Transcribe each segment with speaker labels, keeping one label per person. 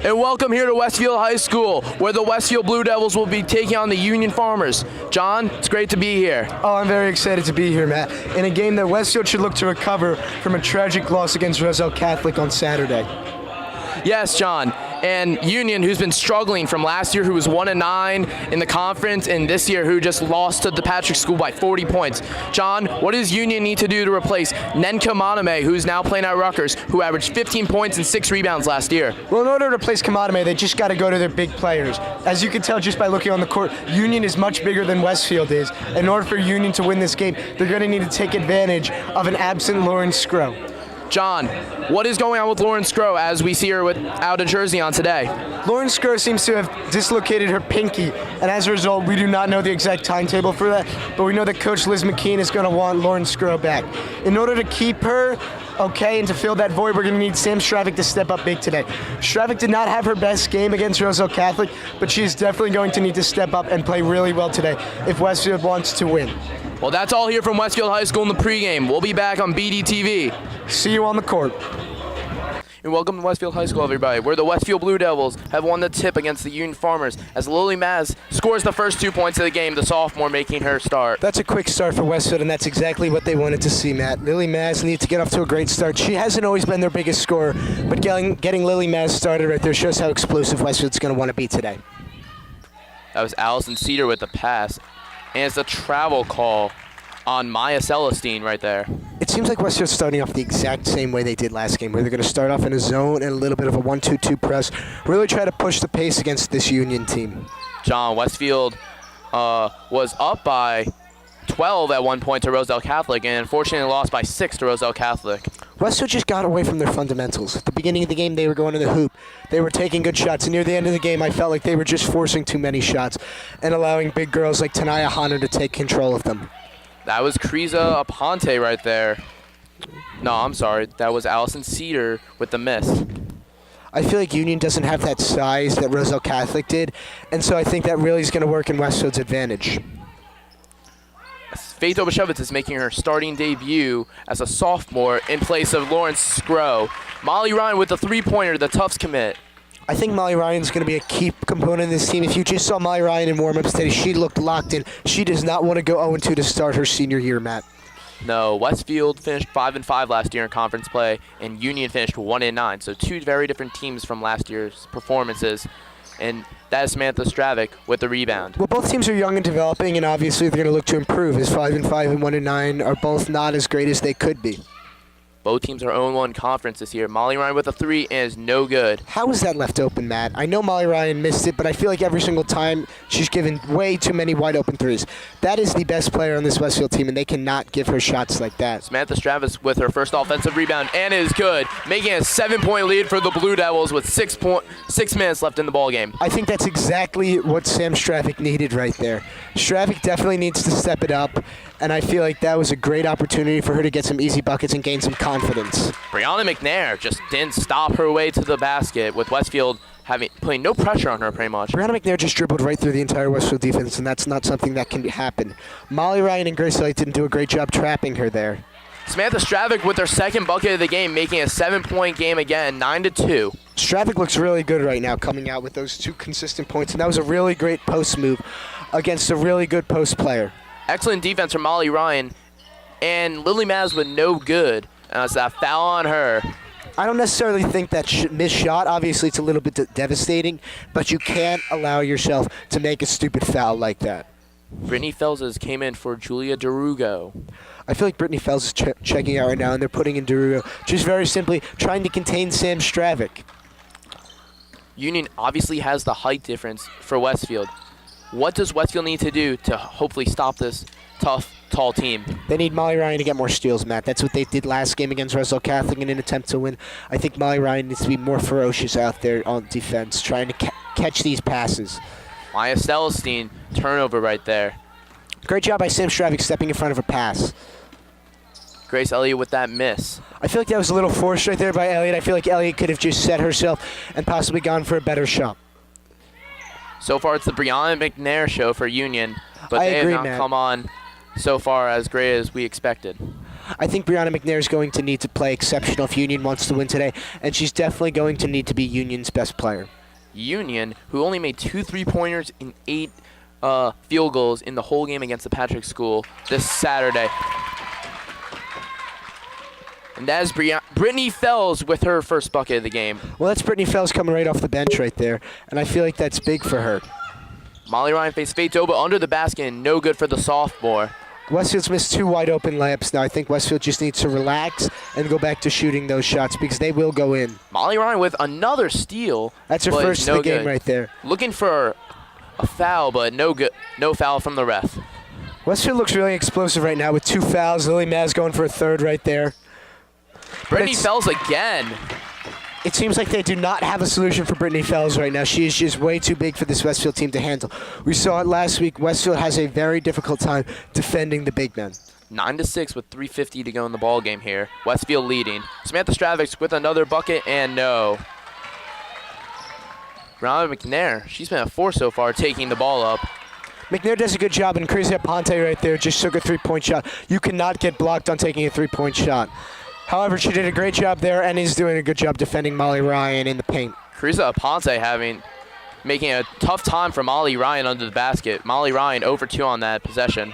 Speaker 1: and welcome here to Westfield High School, where the Westfield Blue Devils will be taking on the Union Farmers. John, it's great to be here.
Speaker 2: Oh, I'm very excited to be here, Matt, in a game that Westfield should look to recover from a tragic loss against Roselle Catholic on Saturday.
Speaker 1: Yes, John, and Union, who's been struggling from last year, who was 1-9 in the conference, and this year, who just lost to the Patrick School by 40 points. John, what does Union need to do to replace Kamanabe, who's now playing at Rutgers, who averaged 15 points and 6 rebounds last year?
Speaker 2: Well, in order to replace Kamanabe, they just got to go to their big players. As you can tell just by looking on the court, Union is much bigger than Westfield is. In order for Union to win this game, they're going to need to take advantage of an absent Lauren Scrow.
Speaker 1: John, what is going on with Lauren Scrow as we see her without a jersey on today?
Speaker 2: Lauren Scrow seems to have dislocated her pinky, and as a result, we do not know the exact timetable for that, but we know that Coach Liz McKean is going to want Lauren Scrow back. In order to keep her okay and to fill that void, we're going to need Sam Stravik to step up big today. Stravik did not have her best game against Roselle Catholic, but she is definitely going to need to step up and play really well today if Westfield wants to win.
Speaker 1: Well, that's all here from Westfield High School in the pregame. We'll be back on BDTV.
Speaker 2: See you on the court.
Speaker 1: And welcome to Westfield High School, everybody, where the Westfield Blue Devils have won the tip against the Union Farmers as Lily Maz scores the first 2 points of the game, the sophomore making her start.
Speaker 2: That's a quick start for Westfield, and that's exactly what they wanted to see, Matt. Lily Maz needs to get off to a great start. She hasn't always been their biggest scorer, but getting Lily Maz started right there shows how explosive Westfield's going to want to be today.
Speaker 1: That was Allison Cedar with the pass, and it's a travel call on Maya Celestine right there.
Speaker 2: It seems like Westfield's starting off the exact same way they did last game, where they're going to start off in a zone and a little bit of a 1-2-2 press, really try to push the pace against this Union team.
Speaker 1: John, Westfield was up by 12 at one point to Roselle Catholic, and unfortunately lost by 6 to Roselle Catholic.
Speaker 2: Westfield just got away from their fundamentals. At the beginning of the game, they were going to the hoop. They were taking good shots, and near the end of the game, I felt like they were just forcing too many shots and allowing big girls like Tanaya Hanna to take control of them.
Speaker 1: That was Kriza Aponte right there. No, I'm sorry. That was Allison Cedar with the miss.
Speaker 2: I feel like Union doesn't have that size that Roselle Catholic did, and so I think that really is going to work in Westfield's advantage.
Speaker 1: Faith Obashevitz is making her starting debut as a sophomore in place of Lawrence Scrow. Molly Ryan with the three-pointer, the Tufts commit.
Speaker 2: I think Molly Ryan's going to be a key component in this team. If you just saw Molly Ryan in warm-ups today, she looked locked in. She does not want to go 0-2 to start her senior year, Matt.
Speaker 1: No, Westfield finished 5-5 last year in conference play, and Union finished 1-9. So two very different teams from last year's performances. And that is Samantha Stravik with the rebound.
Speaker 2: Well, both teams are young and developing, and obviously they're going to look to improve, as 5-5 and 1-9 are both not as great as they could be.
Speaker 1: Both teams are 0-1 conference this year. Molly Ryan with a 3 and is no good.
Speaker 2: How was that left open, Matt? I know Molly Ryan missed it, but I feel like every single time she's given way too many wide open threes. That is the best player on this Westfield team, and they cannot give her shots like that.
Speaker 1: Samantha Stravis with her first offensive rebound and is good, making a 7-point lead for the Blue Devils with 6 minutes left in the ballgame.
Speaker 2: I think that's exactly what Sam Stravik needed right there. Stravik definitely needs to step it up, and I feel like that was a great opportunity for her to get some easy buckets and gain some confidence.
Speaker 1: Brianna McNair just didn't stop her way to the basket, with Westfield putting no pressure on her pretty much.
Speaker 2: Brianna McNair just dribbled right through the entire Westfield defense, and that's not something that can happen. Molly Ryan and Grace Elliott didn't do a great job trapping her there.
Speaker 1: Samantha Stravik with her second bucket of the game, making a 7-point game again, 9-2.
Speaker 2: Stravik looks really good right now, coming out with those 2 consistent points, and that was a really great post move against a really good post player.
Speaker 1: Excellent defense from Molly Ryan, and Lily Maz with no good. It's that foul on her.
Speaker 2: I don't necessarily think that missed shot. Obviously, it's a little bit devastating, but you can't allow yourself to make a stupid foul like that.
Speaker 1: Brittany Felses came in for Julia DeRugo.
Speaker 2: I feel like Brittany Fells is checking out right now, and they're putting in DeRugo, just very simply trying to contain Sam Stravik.
Speaker 1: Union obviously has the height difference for Westfield. What does Westfield need to do to hopefully stop this tough, tall team?
Speaker 2: They need Molly Ryan to get more steals, Matt. That's what they did last game against Roselle Catholic in an attempt to win. I think Molly Ryan needs to be more ferocious out there on defense, trying to catch these passes.
Speaker 1: Maya Celestine, turnover right there.
Speaker 2: Great job by Sam Stravik stepping in front of a pass.
Speaker 1: Grace Elliott with that miss.
Speaker 2: I feel like that was a little forced right there by Elliott. I feel like Elliott could have just set herself and possibly gone for a better shot.
Speaker 1: So far, it's the Brianna McNair show for Union, but they have not come on so far as great as we expected.
Speaker 2: I think Brianna McNair is going to need to play exceptional if Union wants to win today, and she's definitely going to need to be Union's best player.
Speaker 1: Union, who only made 2 3-pointers in 8 field goals in the whole game against the Patrick School this Saturday. And that is Brittany Fells with her first bucket of the game.
Speaker 2: Well, that's Brittany Fells coming right off the bench right there, and I feel like that's big for her.
Speaker 1: Molly Ryan faced Faith Doba under the basket, and no good for the sophomore.
Speaker 2: Westfield's missed 2 wide open layups now. I think Westfield just needs to relax and go back to shooting those shots because they will go in.
Speaker 1: Molly Ryan with another steal.
Speaker 2: That's her first of the game right there.
Speaker 1: Looking for a foul, but no foul from the ref.
Speaker 2: Westfield looks really explosive right now with 2 fouls. Lily Maz going for a third right there.
Speaker 1: Brittany Fells again.
Speaker 2: It seems like they do not have a solution for Brittany Fells right now. She is just way too big for this Westfield team to handle. We saw it last week. Westfield has a very difficult time defending the big men.
Speaker 1: 9-6 with 3:50 to go in the ball game here. Westfield leading. Samantha Stravics with another bucket, and no. Brianna McNair, she's been a force so far, taking the ball up.
Speaker 2: McNair does a good job, and Crazy Ponte right there just took a 3-point shot. You cannot get blocked on taking a 3-point shot. However, she did a great job there and is doing a good job defending Molly Ryan in the paint.
Speaker 1: Carissa Aponte making a tough time for Molly Ryan under the basket. Molly Ryan over 2 on that possession.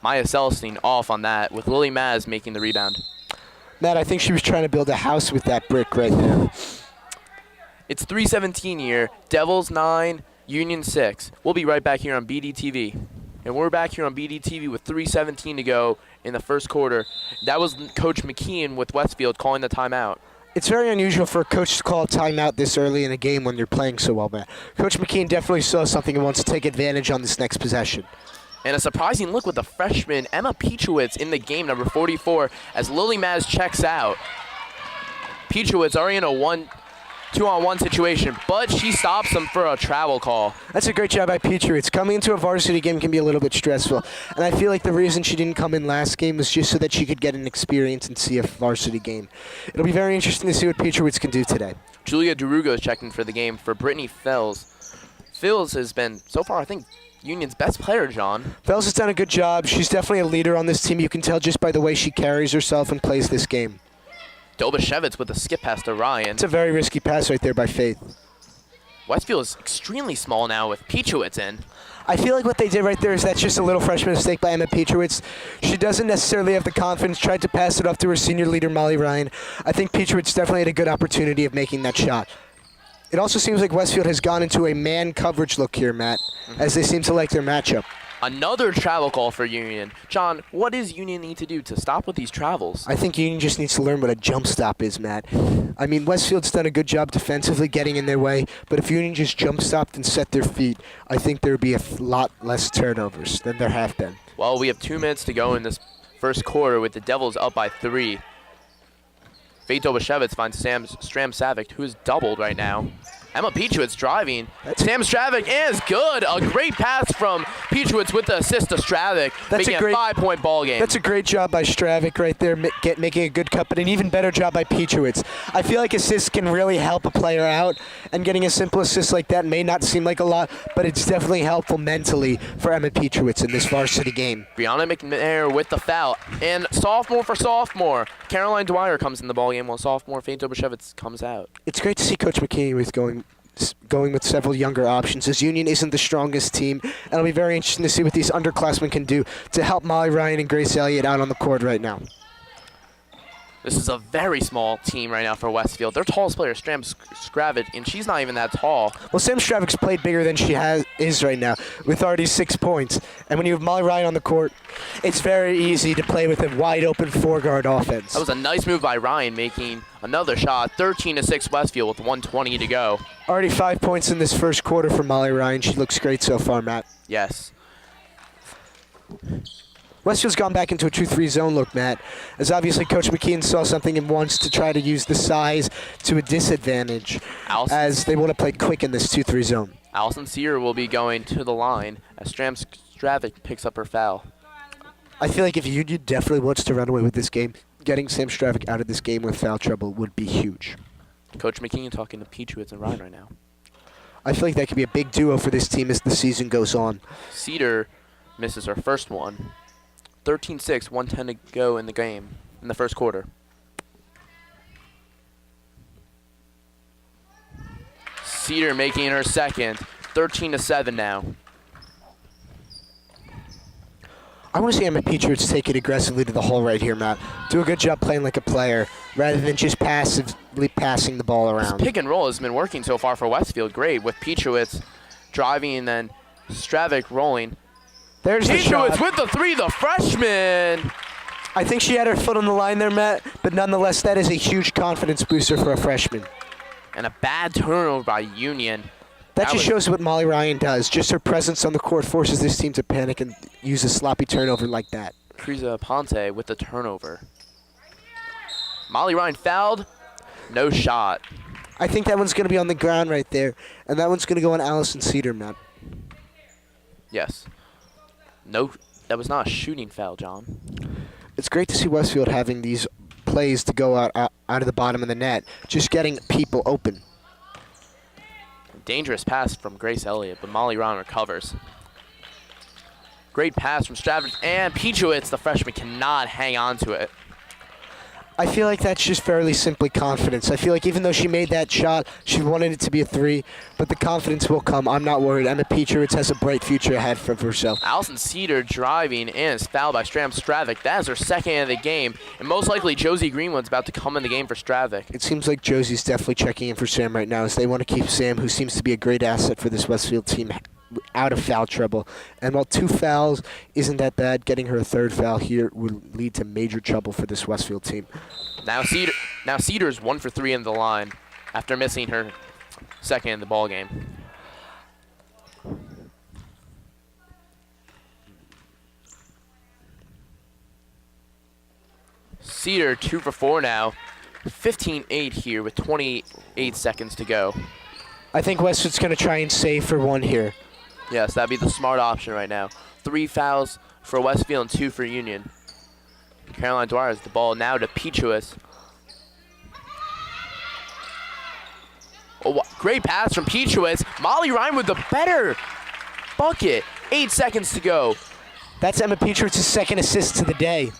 Speaker 1: Maya Celestine off on that with Lily Maz making the rebound.
Speaker 2: Matt, I think she was trying to build a house with that brick right there.
Speaker 1: It's 3:17 here. Devils 9, Union 6. We'll be right back here on BDTV. And we're back here on BDTV with 3:17 to go in the first quarter. That was Coach McKeon with Westfield calling the timeout.
Speaker 2: It's very unusual for a coach to call a timeout this early in a game when you're playing so well, Matt. Coach McKeon definitely saw something and wants to take advantage on this next possession.
Speaker 1: And a surprising look with the freshman Emma Piechowitz in the game, number 44, as Lily Maz checks out. Piechowitz already in a 2-on-1 situation, but she stops him for a travel call.
Speaker 2: That's a great job by Piechowitz. Coming into a varsity game can be a little bit stressful, and I feel like the reason she didn't come in last game was just so that she could get an experience and see a varsity game. It'll be very interesting to see what Piechowitz can do today.
Speaker 1: Julia Derugo is checking for the game for Brittany Fells. Fells has been, so far, I think, Union's best player, John.
Speaker 2: Fells has done a good job. She's definitely a leader on this team. You can tell just by the way she carries herself and plays this game.
Speaker 1: Dobashevitz with a skip pass to Ryan.
Speaker 2: It's a very risky pass right there by Faith.
Speaker 1: Westfield is extremely small now with Piechowitz in.
Speaker 2: I feel like what they did right there is that's just a little freshman mistake by Emma Piechowitz. She doesn't necessarily have the confidence, tried to pass it off to her senior leader, Molly Ryan. I think Piechowitz definitely had a good opportunity of making that shot. It also seems like Westfield has gone into a man coverage look here, Matt, as they seem to like their matchup.
Speaker 1: Another travel call for Union. John, what does Union need to do to stop with these travels?
Speaker 2: I think Union just needs to learn what a jump stop is, Matt. I mean, Westfield's done a good job defensively getting in their way, but if Union just jump stopped and set their feet, I think there would be a lot less turnovers than there have been.
Speaker 1: Well, we have 2 minutes to go in this first quarter with the Devils up by 3. Faith Dobashevitz finds Stram Savic, who is doubled right now. Emma Piechowitz driving. Sam Stravic is good. A great pass from Piechowitz with the assist to Stravic, making a 5-point ball game.
Speaker 2: That's a great job by Stravic right there, making a good cut, but an even better job by Piechowitz. I feel like assists can really help a player out, and getting a simple assist like that may not seem like a lot, but it's definitely helpful mentally for Emma Piechowitz in this varsity game.
Speaker 1: Brianna McNair with the foul, and sophomore for sophomore. Caroline Dwyer comes in the ball game while sophomore Faith Dobashevitz comes out.
Speaker 2: It's great to see Coach McKinney with going with several younger options, as Union isn't the strongest team, and it'll be very interesting to see what these underclassmen can do to help Molly Ryan and Grace Elliott out on the court right now.
Speaker 1: This is a very small team right now for Westfield. Their tallest player is Stram Stravic, and she's not even that tall.
Speaker 2: Well, Sam Stravic's played bigger than she is right now, with already 6 points. And when you have Molly Ryan on the court, it's very easy to play with a wide-open four-guard offense.
Speaker 1: That was a nice move by Ryan, making another shot. 13-6 Westfield with 1:20 to go.
Speaker 2: Already 5 points in this first quarter for Molly Ryan. She looks great so far, Matt.
Speaker 1: Yes.
Speaker 2: Westfield's gone back into a 2-3 zone look, Matt, as obviously Coach McKeon saw something and wants to try to use the size to a disadvantage, as they want to play quick in this 2-3 zone.
Speaker 1: Allison Sear will be going to the line as Stram Stravic picks up her foul.
Speaker 2: I feel like if Union definitely wants to run away with this game, getting Sam Stravic out of this game with foul trouble would be huge.
Speaker 1: Coach McKeon talking to Piechowitz and Ryan right now.
Speaker 2: I feel like that could be a big duo for this team as the season goes on.
Speaker 1: Cedar misses her first one. 13-6, 1:10 to go in the game, in the first quarter. Cedar making her second, 13-7 now.
Speaker 2: I want to see Emma Petrowitz take it aggressively to the hole right here, Matt. Do a good job playing like a player rather than just passively passing the ball around.
Speaker 1: This pick and roll has been working so far for Westfield. Great with Petrowitz driving and then Stravik rolling.
Speaker 2: There's the shot.
Speaker 1: Petrowitz with the three, the freshman.
Speaker 2: I think she had her foot on the line there, Matt, but nonetheless, that is a huge confidence booster for a freshman.
Speaker 1: And a bad turnover by Union.
Speaker 2: That just shows what Molly Ryan does. Just her presence on the court forces this team to panic and use a sloppy turnover like that.
Speaker 1: Teresa Ponte with the turnover. Molly Ryan fouled. No shot.
Speaker 2: I think that one's going to be on the ground right there, and that one's going to go on Allison Cedar, Matt.
Speaker 1: Yes. No, that was not a shooting foul, John.
Speaker 2: It's great to see Westfield having these plays to go out of the bottom of the net, just getting people open.
Speaker 1: Dangerous pass from Grace Elliott, but Molly Ryan recovers. Great pass from Stravik, and Petrowitz, the freshman, cannot hang on to it.
Speaker 2: I feel like that's just fairly simply confidence. I feel like even though she made that shot, she wanted it to be a three, but the confidence will come. I'm not worried. Emma Petrowitz has a bright future ahead for herself.
Speaker 1: Allison Cedar driving and is fouled by Stravik. That is her second of the game, and most likely Josie Greenwood's about to come in the game for Stravik.
Speaker 2: It seems like Josie's definitely checking in for Sam right now as they want to keep Sam, who seems to be a great asset for this Westfield team, out of foul trouble. And while 2 fouls isn't that bad, getting her a 3rd foul here would lead to major trouble for this Westfield team.
Speaker 1: Now Cedar's 1 for 3 in the line after missing her second in the ball game. Cedar 2 for 4 now. 15-8 here with 28 seconds to go.
Speaker 2: I think Westfield's going to try and save for 1 here.
Speaker 1: Yes, that'd be the smart option right now. 3 fouls for Westfield and 2 for Union. Caroline Dwyer has the ball now to Petrowitz. Oh, great pass from Petrowitz. Molly Ryan with the better bucket. 8 seconds to go.
Speaker 2: That's Emma Petrowitz's 2nd assist to the day.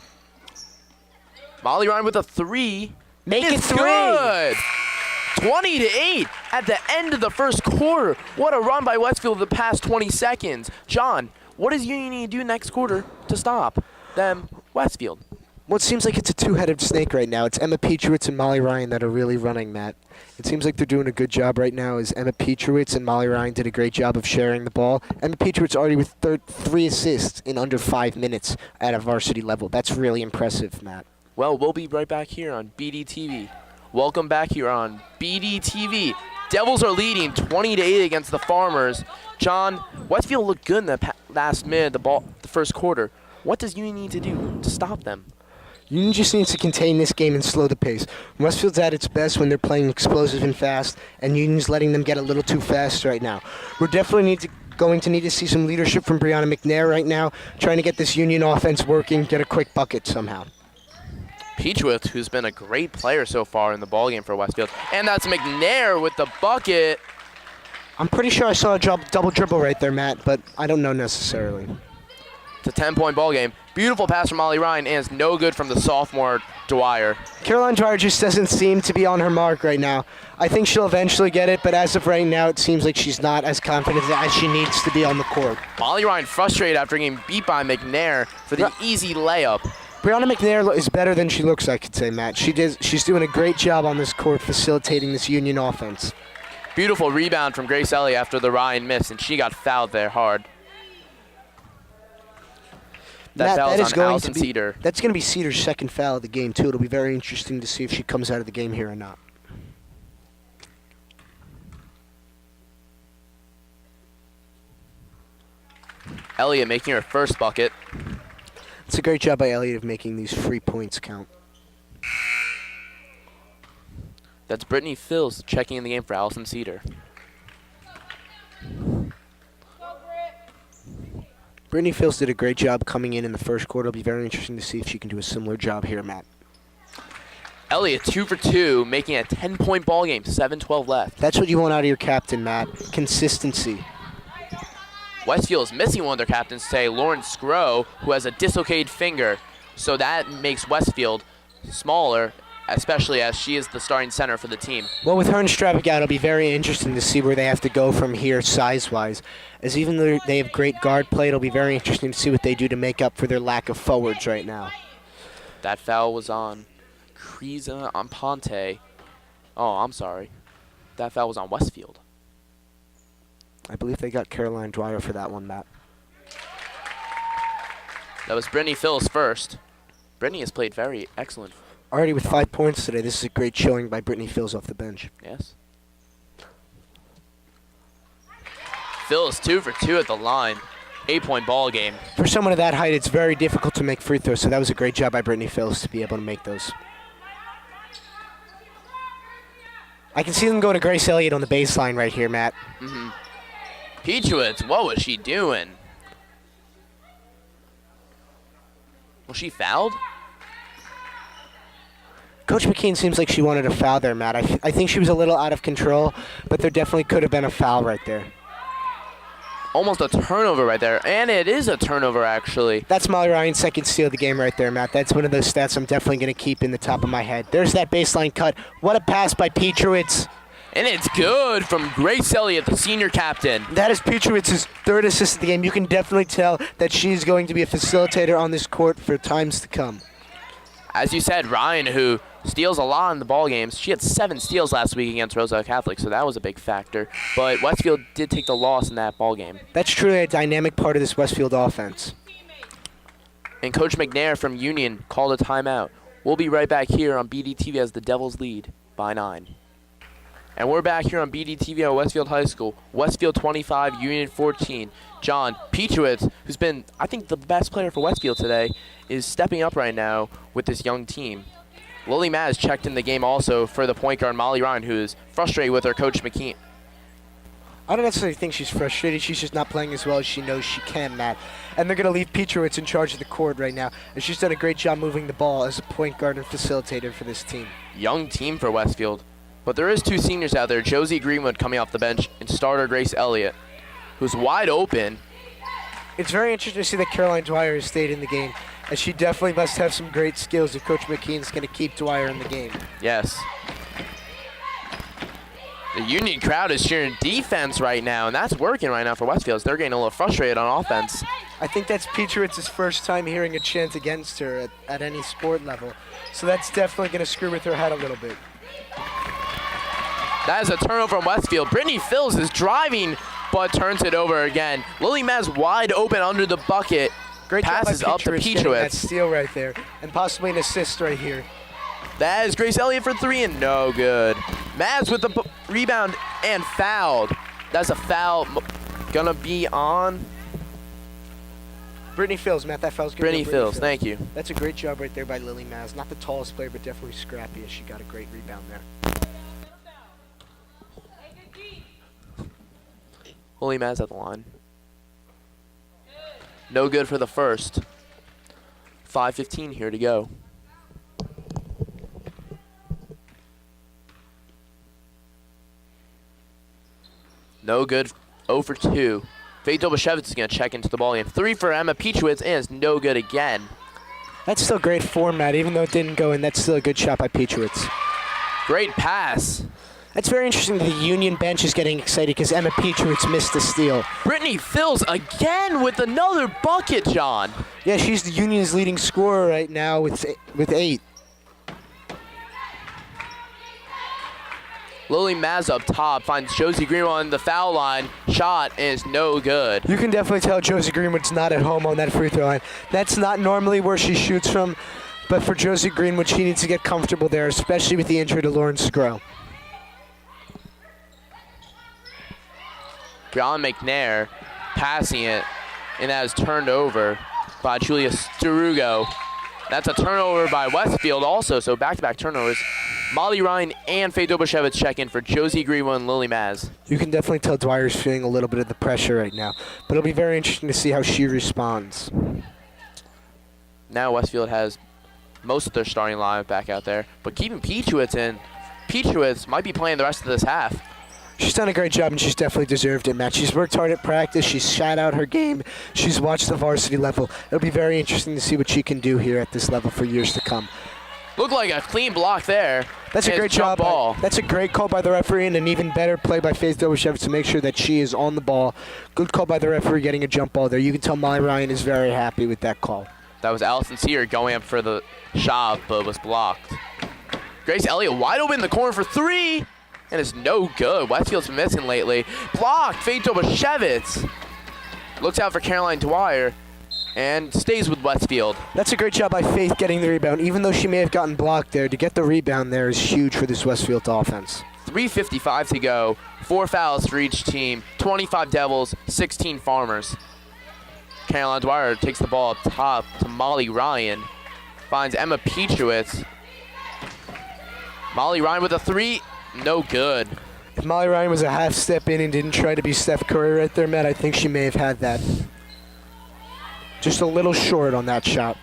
Speaker 1: Molly Ryan with a 3.
Speaker 2: Make it 3.
Speaker 1: Good. 20-8 at the end of the first quarter. What a run by Westfield the past 20 seconds. John, what does Union need to do next quarter to stop them, Westfield?
Speaker 2: Well, it seems like it's a 2-headed snake right now. It's Emma Petrowitz and Molly Ryan that are really running that. It seems like they're doing a good job right now as Emma Petrowitz and Molly Ryan did a great job of sharing the ball. Emma Petrowitz already with 3 assists in under 5 minutes at a varsity level. That's really impressive, Matt.
Speaker 1: Well, we'll be right back here on BDTV. Welcome back here on BDTV. Devils are leading 20-8 against the Farmers. John, Westfield looked good in the last minute of the first quarter. What does Union need to do to stop them?
Speaker 2: Union just needs to contain this game and slow the pace. Westfield's at its best when they're playing explosive and fast, and Union's letting them get a little too fast right now. We're definitely going to need to see some leadership from Brianna McNair right now, trying to get this Union offense working, get a quick bucket somehow.
Speaker 1: Petrowitz, who's been a great player so far in the ballgame for Westfield. And that's McNair with the bucket.
Speaker 2: I'm pretty sure I saw a double dribble right there, Matt, but I don't know necessarily.
Speaker 1: It's a 10-point ballgame. Beautiful pass from Molly Ryan, and it's no good from the sophomore Dwyer.
Speaker 2: Caroline Dwyer just doesn't seem to be on her mark right now. I think she'll eventually get it, but as of right now, it seems like she's not as confident as she needs to be on the court.
Speaker 1: Molly Ryan frustrated after getting beat by McNair for the easy layup.
Speaker 2: Brianna McNair is better than she looks, I could say, Matt. She's doing a great job on this court facilitating this Union offense.
Speaker 1: Beautiful rebound from Grace Ellie after the Ryan miss, and she got fouled there hard. That foul is on Allison Cedar.
Speaker 2: That's going to be Cedar's 2nd foul of the game, too. It'll be very interesting to see if she comes out of the game here or not.
Speaker 1: Elliott making her first bucket.
Speaker 2: It's a great job by Elliott of making these free points count.
Speaker 1: That's Brittany Fills checking in the game for Allison Cedar.
Speaker 2: Brittany Fills did a great job coming in the first quarter. It'll be very interesting to see if she can do a similar job here, Matt.
Speaker 1: Elliott 2 for 2, making a 10-point ballgame, 7:12 left.
Speaker 2: That's what you want out of your captain, Matt. Consistency.
Speaker 1: Westfield is missing one of their captains today, Lauren Scrow, who has a dislocated finger. So that makes Westfield smaller, especially as she is the starting center for the team.
Speaker 2: Well, with her and Stravic out, it'll be very interesting to see where they have to go from here size-wise. As even though they have great guard play, it'll be very interesting to see what they do to make up for their lack of forwards right now.
Speaker 1: That foul was on Kriza on Ponte. Oh, I'm sorry. That foul was on Westfield.
Speaker 2: I believe they got Caroline Dwyer for that one, Matt.
Speaker 1: That was Brittany Phillips first. Brittany has played very excellent.
Speaker 2: Already with 5 points today, this is a great showing by Brittany Phillips off the bench.
Speaker 1: Yes. Phillips 2 for 2 at the line. 8-point ball game.
Speaker 2: For someone of that height, it's very difficult to make free throws, so that was a great job by Brittany Phillips to be able to make those. I can see them go to Grace Elliott on the baseline right here, Matt.
Speaker 1: Mm-hmm. Peachwitz, what was she doing? Was she fouled?
Speaker 2: Coach McKean seems like she wanted a foul there, Matt. I think she was a little out of control, but there definitely could have been a foul right there.
Speaker 1: Almost a turnover right there, and it is a turnover, actually.
Speaker 2: That's Molly Ryan's second steal of the game right there, Matt. That's one of those stats I'm definitely going to keep in the top of my head. There's that baseline cut. What a pass by Petrowitz.
Speaker 1: And it's good from Grace Elliott, the senior captain.
Speaker 2: That is Petrowitz's third assist of the game. You can definitely tell that she's going to be a facilitator on this court for times to come.
Speaker 1: As you said, Ryan, who steals a lot in the ball games, she had 7 steals last week against Roosevelt Catholic, so that was a big factor. But Westfield did take the loss in that ball game.
Speaker 2: That's truly a dynamic part of this Westfield offense.
Speaker 1: And Coach McNair from Union called a timeout. We'll be right back here on BDTV as the Devils lead by 9. And we're back here on BDTV at Westfield High School. Westfield 25, Union 14. John Petrowitz, who's been, I think, the best player for Westfield today, is stepping up right now with this young team. Lily Maz checked in the game also for the point guard Molly Ryan, who is frustrated with her coach McKean.
Speaker 2: I don't necessarily think she's frustrated. She's just not playing as well as she knows she can, Matt. And they're going to leave Petrowitz in charge of the court right now. And she's done a great job moving the ball as a point guard and facilitator for this team.
Speaker 1: Young team for Westfield. But there is 2 seniors out there, Josie Greenwood coming off the bench and starter Grace Elliott, who's wide open.
Speaker 2: It's very interesting to see that Caroline Dwyer has stayed in the game, as she definitely must have some great skills if Coach McKean's going to keep Dwyer in the game.
Speaker 1: Yes. The Union crowd is cheering defense right now, and that's working right now for Westfield. They're getting a little frustrated on offense.
Speaker 2: I think that's Petrowitz's first time hearing a chant against her at any sport level, so that's definitely going to screw with her head a little bit.
Speaker 1: That is a turnover from Westfield. Brittany Phillips is driving, but turns it over again. Lily Maz wide open under the bucket.
Speaker 2: Great
Speaker 1: passes
Speaker 2: job by
Speaker 1: up to
Speaker 2: getting that
Speaker 1: Petrowitz.
Speaker 2: steal right there, and possibly an assist right here.
Speaker 1: That is Grace Elliott for 3, and no good. Maz with the rebound and fouled. That's a foul gonna be on
Speaker 2: Brittany Phillips, Matt. That foul's good.
Speaker 1: Brittany Phillips. Thank you.
Speaker 2: That's a great job right there by Lily Maz. Not the tallest player, but definitely scrappy as she got a great rebound there.
Speaker 1: Lily Maz at the line. No good for the first. 5:15 here to go. No good. 0 for 2. Faye Dobashevitz is going to check into the ball game. 3 for Emma Petrowitz, and it's no good again.
Speaker 2: That's still great format. Even though it didn't go in, that's still a good shot by Petrowitz.
Speaker 1: Great pass.
Speaker 2: It's very interesting that the Union bench is getting excited because Emma Petrowitz missed the steal.
Speaker 1: Brittany Phillips again with another bucket, John.
Speaker 2: Yeah, she's the Union's leading scorer right now with 8.
Speaker 1: Lily Maz up top finds Josie Greenwood on the foul line. Shot is no good.
Speaker 2: You can definitely tell Josie Greenwood's not at home on that free throw line. That's not normally where she shoots from, but for Josie Greenwood, she needs to get comfortable there, especially with the injury to Lauren Scrow.
Speaker 1: Brianna McNair passing it, and that is turned over by Julia Starugo. That's a turnover by Westfield also, so back-to-back turnovers. Molly Ryan and Faye Dobashevitz check in for Josie Greenwood and Lily Maz.
Speaker 2: You can definitely tell Dwyer's feeling a little bit of the pressure right now, but it'll be very interesting to see how she responds.
Speaker 1: Now Westfield has most of their starting lineup back out there, but keeping Petrowitz in. Petrowitz might be playing the rest of this half.
Speaker 2: She's done a great job, and she's definitely deserved it, Matt. She's worked hard at practice. She's shot out her game. She's watched the varsity level. It'll be very interesting to see what she can do here at this level for years to come.
Speaker 1: Looked like a clean block there.
Speaker 2: That's a great job.
Speaker 1: Ball.
Speaker 2: That's a great call by the referee, and an even better play by Faith Dobashevitz to make sure that she is on the ball. Good call by the referee getting a jump ball there. You can tell Molly Ryan is very happy with that call.
Speaker 1: That was Allison Sear going up for the shot, but was blocked. Grace Elliott wide open in the corner for three, and it's no good. Westfield's been missing lately. Blocked, Faith Dobashevitz. Looks out for Caroline Dwyer and stays with Westfield.
Speaker 2: That's a great job by Faith getting the rebound. Even though she may have gotten blocked there, to get the rebound there is huge for this Westfield offense.
Speaker 1: 3:55 to go. 4 fouls for each team. 25 Devils, 16 Farmers. Caroline Dwyer takes the ball up top to Molly Ryan. Finds Emma Petrowitz. Molly Ryan with a three. No good.
Speaker 2: If Molly Ryan was a half step in and didn't try to be Steph Curry right there, Matt, I think she may have had that. Just a little short on that shot.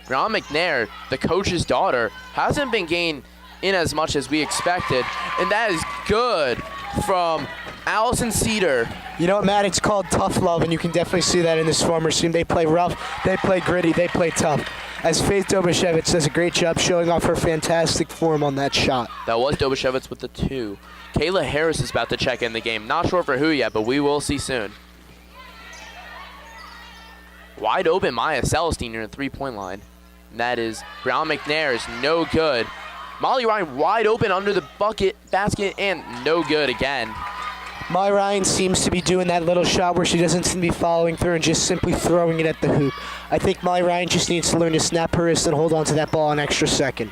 Speaker 1: Brianna McNair, the coach's daughter, hasn't been getting in as much as we expected, and that is good from Allison Cedar.
Speaker 2: You know what, Matt? It's called tough love, and you can definitely see that in this Farmers team. They play rough, they play gritty, they play tough. As Faith Dobashevitz does a great job showing off her fantastic form on that shot.
Speaker 1: That was Dobashevitz with the two. Kayla Harris is about to check in the game. Not sure for who yet, but we will see soon. Wide open Maya Celestine near the three-point line. And that is Brown McNair is no good. Molly Ryan wide open under the basket, and no good again.
Speaker 2: Molly Ryan seems to be doing that little shot where she doesn't seem to be following through and just simply throwing it at the hoop. I think Molly Ryan just needs to learn to snap her wrist and hold on to that ball an extra second.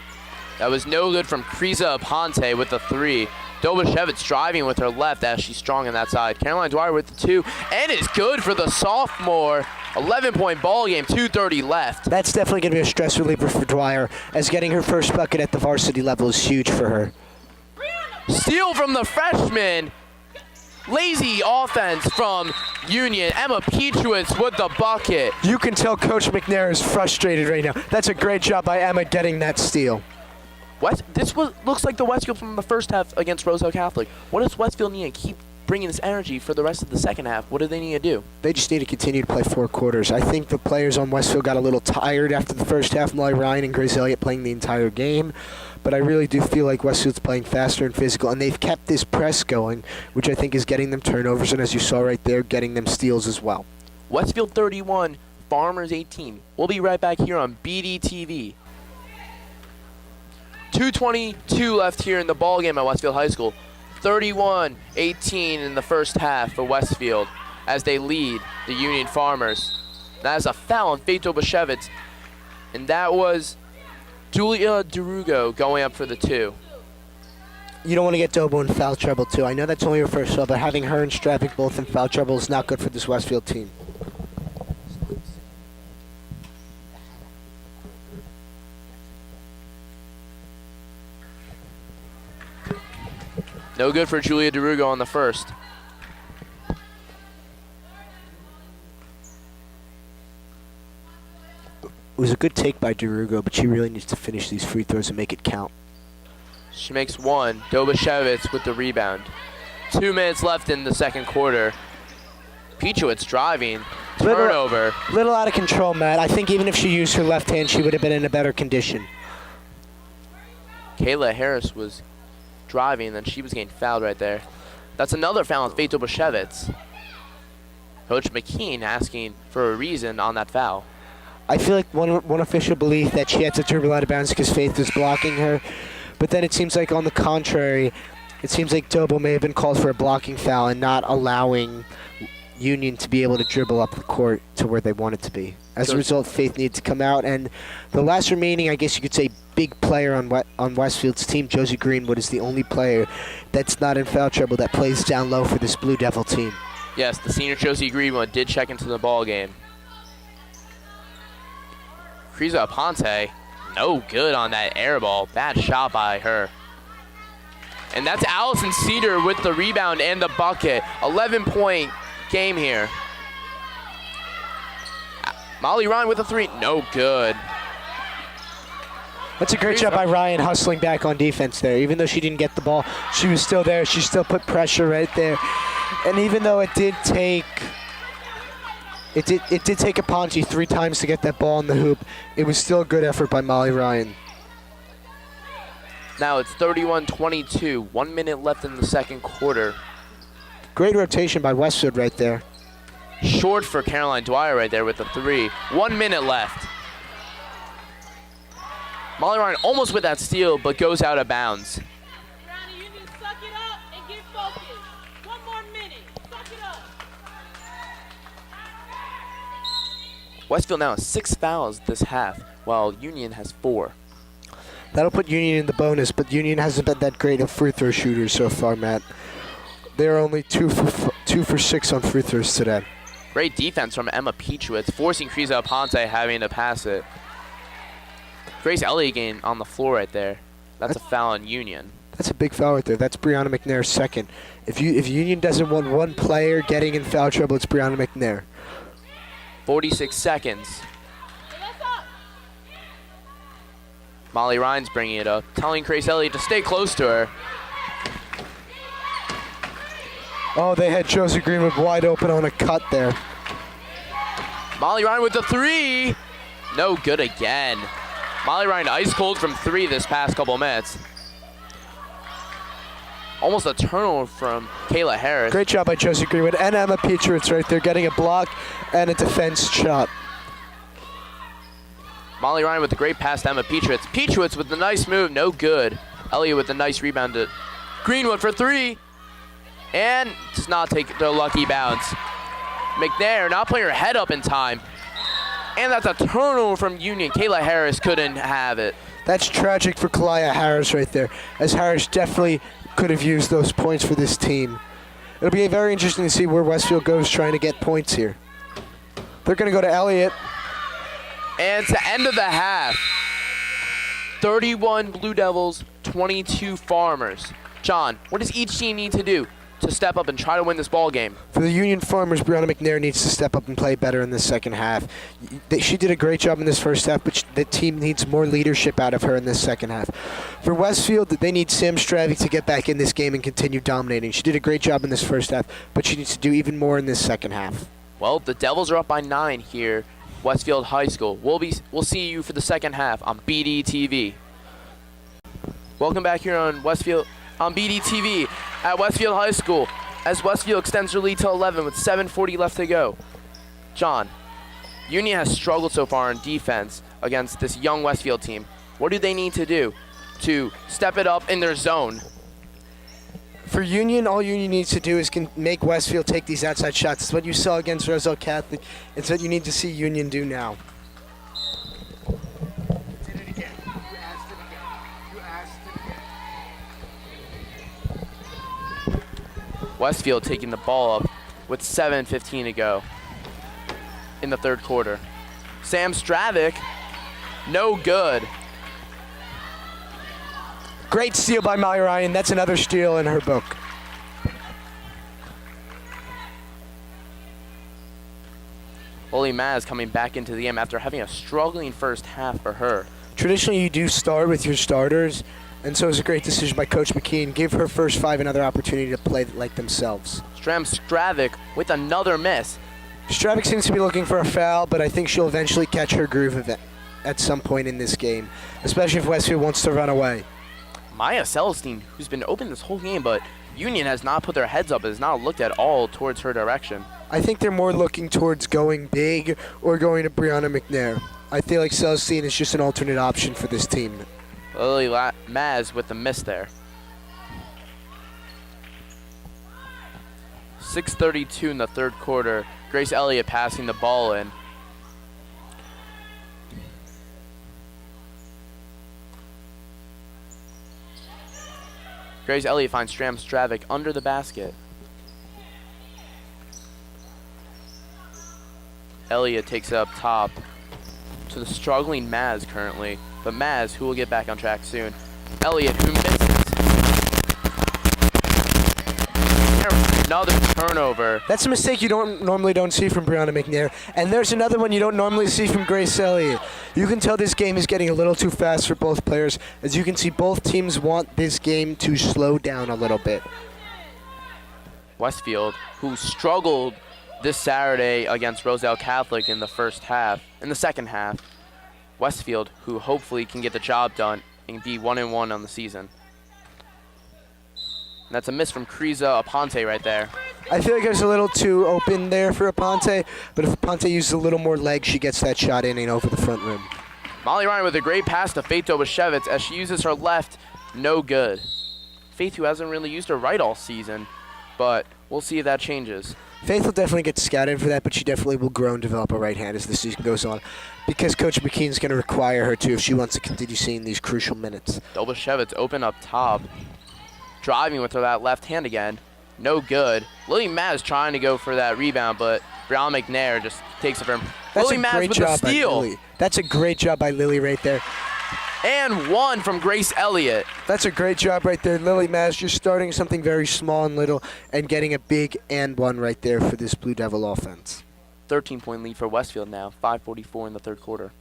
Speaker 1: That was no good from Kriza Aponte with the three. Dobashevitz driving with her left as she's strong on that side. Caroline Dwyer with the two, and it's good for the sophomore. 11-point ball game, 2:30 left.
Speaker 2: That's definitely going to be a stress reliever for Dwyer, as getting her first bucket at the varsity level is huge for her.
Speaker 1: Steal from the freshman. Lazy offense from Union. Emma Petrowitz with the bucket.
Speaker 2: You can tell Coach McNair is frustrated right now. That's a great job by Emma getting that steal.
Speaker 1: Looks like the Westfield from the first half against Rosehill Catholic. What does Westfield need to keep bringing this energy for the rest of the second half? What do they need to do?
Speaker 2: They just need to continue to play 4 quarters. I think the players on Westfield got a little tired after the first half. Molly Ryan and Grace Elliott playing the entire game. But I really do feel like Westfield's playing faster and physical, and they've kept this press going, which I think is getting them turnovers, and as you saw right there, getting them steals as well.
Speaker 1: Westfield 31, Farmers 18. We'll be right back here on BDTV. 2:22 left here in the ball game at Westfield High School. 31-18 in the first half for Westfield as they lead the Union Farmers. That is a foul on Faith Dobashevitz, and that was Julia DeRugo going up for the two.
Speaker 2: You don't want to get Dobo in foul trouble, too. I know that's only her first foul, but having her and Stravik both in foul trouble is not good for this Westfield team.
Speaker 1: No good for Julia DeRugo on the first.
Speaker 2: It was a good take by DeRugo, but she really needs to finish these free throws and make it count.
Speaker 1: She makes one. Dobashevitz with the rebound. 2 minutes left in the second quarter. Petrowitz driving. Turnover.
Speaker 2: Little out of control, Matt. I think even if she used her left hand, she would have been in a better condition.
Speaker 1: Kayla Harris was driving, and then she was getting fouled right there. That's another foul on Faith Dobashevitz. Coach McKean asking for a reason on that foul.
Speaker 2: I feel like one official belief that she had to dribble out of bounds because Faith was blocking her. But then it seems like on the contrary, it seems like Dobo may have been called for a blocking foul and not allowing Union to be able to dribble up the court to where they want it to be. As a result, Faith needs to come out. And the last remaining, I guess you could say, big player on Westfield's team, Josie Greenwood, is the only player that's not in foul trouble that plays down low for this Blue Devil team.
Speaker 1: Yes, the senior Josie Greenwood did check into the ball game. Kriza Aponte, no good on that air ball. Bad shot by her. And that's Allison Cedar with the rebound and the bucket. 11-point game here. Molly Ryan with a three, no good.
Speaker 2: That's a great job by Ryan hustling back on defense there. Even though she didn't get the ball, she was still there. She still put pressure right there. And even though it did take Aponte 3 times to get that ball in the hoop, it was still a good effort by Molly Ryan.
Speaker 1: Now it's 31-22. 1 minute left in the second quarter.
Speaker 2: Great rotation by Westfield right there.
Speaker 1: Short for Caroline Dwyer right there with the 3. 1 minute left. Molly Ryan almost with that steal, but goes out of bounds.
Speaker 3: Ronnie, you need to suck it up and get focused. 1 more minute. Suck it up.
Speaker 1: Westfield now has 6 fouls this half, while Union has 4.
Speaker 2: That'll put Union in the bonus, but Union hasn't been that great of free throw shooters so far, Matt. They're only 2 for 6 on free throws today.
Speaker 1: Great defense from Emma Peachwitz, forcing Kriza Aponte having to pass it. Grace Elliott again on the floor right there. That's a foul on Union.
Speaker 2: That's a big foul right there. That's Brianna McNair's second. If Union doesn't want one player getting in foul trouble, it's Brianna McNair.
Speaker 1: 46 seconds. Molly Ryan's bringing it up, telling Grace Elliott to stay close to her.
Speaker 2: Oh, they had Josie Greenwood wide open on a cut there.
Speaker 1: Molly Ryan with the 3. No good again. Molly Ryan ice cold from 3 this past couple minutes. Almost a turnover from Kayla Harris.
Speaker 2: Great job by Josie Greenwood and Emma Peachwitz right there, getting a block and a defense shot.
Speaker 1: Molly Ryan with the great pass to Emma Peachwitz. Peachwitz with the nice move, no good. Elliott with the nice rebound to Greenwood for 3. And does not take the lucky bounce. McNair not putting her head up in time. And that's a turnover from Union. Kayla Harris couldn't have it.
Speaker 2: That's tragic for Kalaya Harris right there, as Harris definitely could have used those points for this team. It'll be very interesting to see where Westfield goes trying to get points here. They're going to go to Elliott.
Speaker 1: And to end of the half, 31 Blue Devils, 22 Farmers. John, what does each team need to do to step up and try to win this ball game?
Speaker 2: For the Union Farmers, Brianna McNair needs to step up and play better in the second half. She did a great job in this first half, but the team needs more leadership out of her in this second half. For Westfield, they need Sam Stravik to get back in this game and continue dominating. She did a great job in this first half, but she needs to do even more in this second half.
Speaker 1: Well, the Devils are up by 9 here, Westfield High School. We'll see you for the second half on BDTV. Welcome back here on BDTV at Westfield High School as Westfield extends their lead to 11 with 7:40 left to go. John, Union has struggled so far in defense against this young Westfield team. What do they need to do to step it up in their zone?
Speaker 2: For Union, all Union needs to do is make Westfield take these outside shots. It's what you saw against Roselle Catholic. It's what you need to see Union do now. Did it again. You asked it again. You asked it again.
Speaker 1: Westfield taking the ball up with 7:15 to go in the third quarter. Sam Stravik, no good.
Speaker 2: Great steal by Molly Ryan. That's another steal in her book.
Speaker 1: Lily Maz coming back into the game after having a struggling first half for her.
Speaker 2: Traditionally, you do start with your starters, and so it was a great decision by Coach McKean. Give her first 5 another opportunity to play like themselves.
Speaker 1: Stravik with another miss.
Speaker 2: Stravik seems to be looking for a foul, but I think she'll eventually catch her groove of it at some point in this game, especially if Westfield wants to run away.
Speaker 1: Maya Celestine, who's been open this whole game, but Union has not put their heads up, has not looked at all towards her direction.
Speaker 2: I think they're more looking towards going big or going to Brianna McNair. I feel like Celestine is just an alternate option for this team.
Speaker 1: Lily Maz with the miss there. 6:32 in the third quarter. Grace Elliott passing the ball in. Grace Elliott finds Stram Stravik under the basket. Elliott takes it up top to the struggling Maz currently, but Maz, who will get back on track soon. Elliott, who misses. another turnover.
Speaker 2: That's a mistake you normally don't see from Brianna McNair. And there's another one you don't normally see from Grace Elliott. You can tell this game is getting a little too fast for both players. As you can see, both teams want this game to slow down a little bit.
Speaker 1: Westfield, who struggled this Saturday against Rosedale Catholic in the second half. Westfield, who hopefully can get the job done and be 1-1 on the season. And that's a miss from Kriza Aponte right there.
Speaker 2: I feel like it was a little too open there for Aponte, but if Aponte uses a little more leg, she gets that shot in and over the front rim.
Speaker 1: Molly Ryan with a great pass to Faith Dobashevitz as she uses her left, no good. Faith, who hasn't really used her right all season, but we'll see if that changes.
Speaker 2: Faith will definitely get scouted for that, but she definitely will grow and develop a right hand as the season goes on, because Coach McKean's going to require her to if she wants to continue seeing these crucial minutes.
Speaker 1: Dobashevitz open up top, driving with her that left hand again, no good. Lily Maz trying to go for that rebound, but Brianna McNair just takes it from Lily Maz with the steal.
Speaker 2: That's a great job by Lily right there.
Speaker 1: And one from Grace Elliott.
Speaker 2: That's a great job right there. Lily Maz just starting something very small and little and getting a big and one right there for this Blue Devil offense.
Speaker 1: 13-point lead for Westfield now, 5:44 in the third quarter.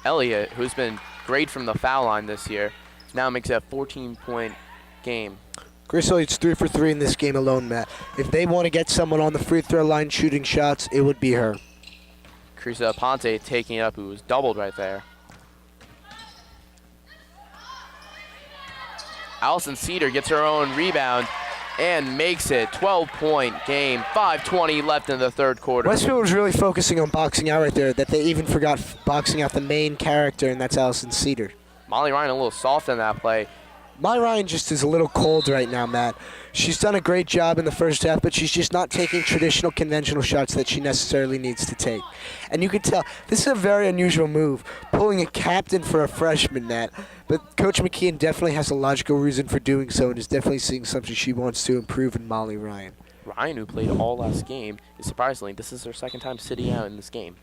Speaker 1: Elliott, who's been great from the foul line this year, now makes it a 14-point game.
Speaker 2: Grace Elliott's 3 for 3 in this game alone, Matt. If they want to get someone on the free throw line shooting shots, it would be her.
Speaker 1: Krisa Aponte taking it up, who was doubled right there. Allison Cedar gets her own rebound and makes it 12-point game. 5:20 left in the third quarter.
Speaker 2: Westfield was really focusing on boxing out right there, that they even forgot boxing out the main character, and that's Allison Cedar.
Speaker 1: Molly Ryan a little soft in that play.
Speaker 2: Molly Ryan just is a little cold right now, Matt. She's done a great job in the first half, but she's just not taking traditional, conventional shots that she necessarily needs to take. And you can tell, this is a very unusual move, pulling a captain for a freshman, Matt. But Coach McKean definitely has a logical reason for doing so and is definitely seeing something she wants to improve in Molly Ryan.
Speaker 1: Ryan, who played all last game, is surprisingly, this is her second time sitting out in this game.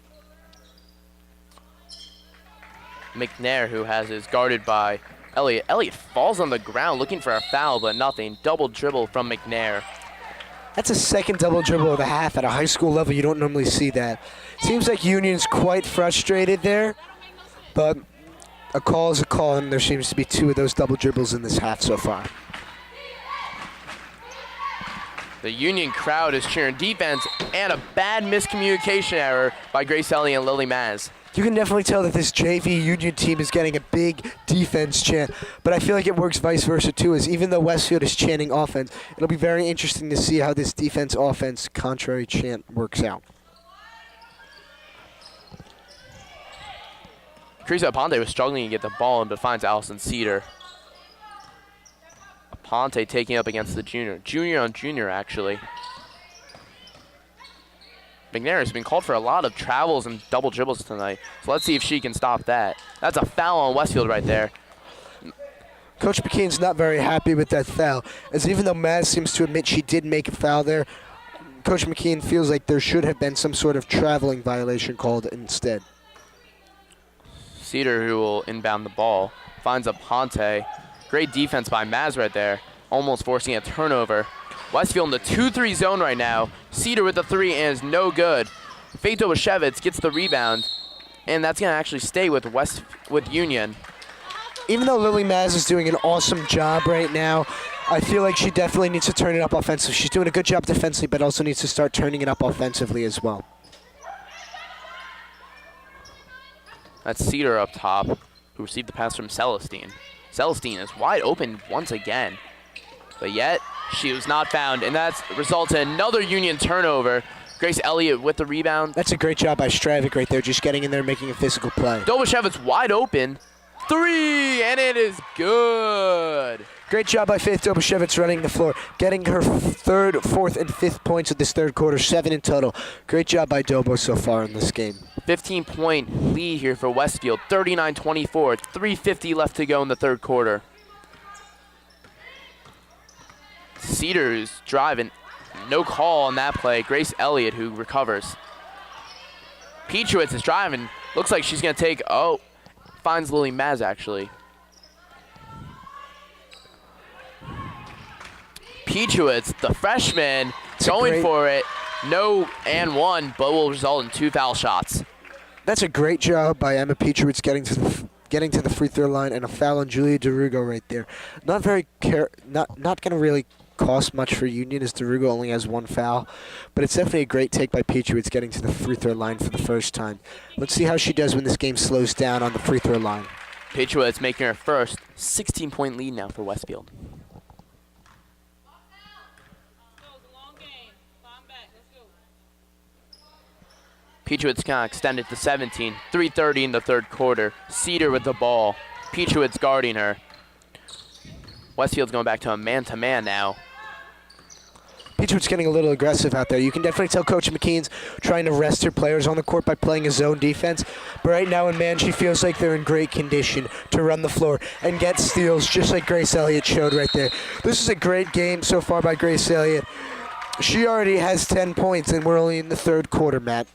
Speaker 1: McNair, who is guarded by Elliott. Elliott falls on the ground looking for a foul, but nothing. Double dribble from McNair.
Speaker 2: That's a second double dribble of the half at a high school level. You don't normally see that. Seems like Union's quite frustrated there, but a call is a call, and there seems to be 2 of those double dribbles in this half so far.
Speaker 1: The Union crowd is cheering defense and a bad miscommunication error by Grace Elliott and Lily Maz.
Speaker 2: You can definitely tell that this JV Union team is getting a big defense chant, but I feel like it works vice versa too, as even though Westfield is chanting offense, it'll be very interesting to see how this defense-offense contrary chant works out.
Speaker 1: Krisa Aponte was struggling to get the ball, but finds Allison Cedar. Aponte taking up against the junior. Junior on junior, actually. McNair has been called for a lot of travels and double dribbles tonight, so let's see if she can stop that. That's a foul on Westfield right there.
Speaker 2: Coach McKean's not very happy with that foul, as even though Maz seems to admit she did make a foul there, Coach McKean feels like there should have been some sort of traveling violation called instead.
Speaker 1: Cedar, who will inbound the ball, finds Aponte. Great defense by Maz right there, almost forcing a turnover. Westfield in the 2-3 zone right now. Cedar with the 3 and is no good. Faith Dobashevitz gets the rebound, and that's going to actually stay with Union.
Speaker 2: Even though Lily Maz is doing an awesome job right now, I feel like she definitely needs to turn it up offensively. She's doing a good job defensively, but also needs to start turning it up offensively as well.
Speaker 1: That's Cedar up top, who received the pass from Celestine. Celestine is wide open once again, but yet she was not found, and that results in another Union turnover. Grace Elliott with the rebound.
Speaker 2: That's a great job by Stravik right there, just getting in there, making a physical play.
Speaker 1: Dobashevitz wide open. 3, and it is good.
Speaker 2: Great job by Faith Dobashevitz running the floor, getting her 3rd, 4th, and 5th points of this third quarter, 7 in total. Great job by Dobo so far in this game.
Speaker 1: 15-point lead here for Westfield, 39-24, 3:50 left to go in the third quarter. Cedar is driving, no call on that play. Grace Elliott who recovers. Petrowitz is driving, looks like she's gonna take, finds Lily Maz, actually. Peachowitz, the freshman, going for it. No and one, but will result in 2 foul shots.
Speaker 4: That's a great job by Emma Peachowitz getting to the free throw line, and a foul on Julia DeRugo right there. Not going to really cost much for Union, as DeRugo only has 1 foul, but it's definitely a great take by Peachowitz getting to the free throw line for the first time. Let's see how she does when this game slows down on the free throw line.
Speaker 1: Peachowitz making her first 16-point lead now for Westfield. Peachowitz kind of extended to 17. 3:30 in the third quarter. Cedar with the ball. Peachowitz guarding her. Westfield's going back to a man-to-man now.
Speaker 4: Peachowitz getting a little aggressive out there. You can definitely tell Coach McKean's trying to rest her players on the court by playing a zone defense. But right now in man, she feels like they're in great condition to run the floor and get steals, just like Grace Elliott showed right there. This is a great game so far by Grace Elliott. She already has 10 points, and we're only in the third quarter, Matt.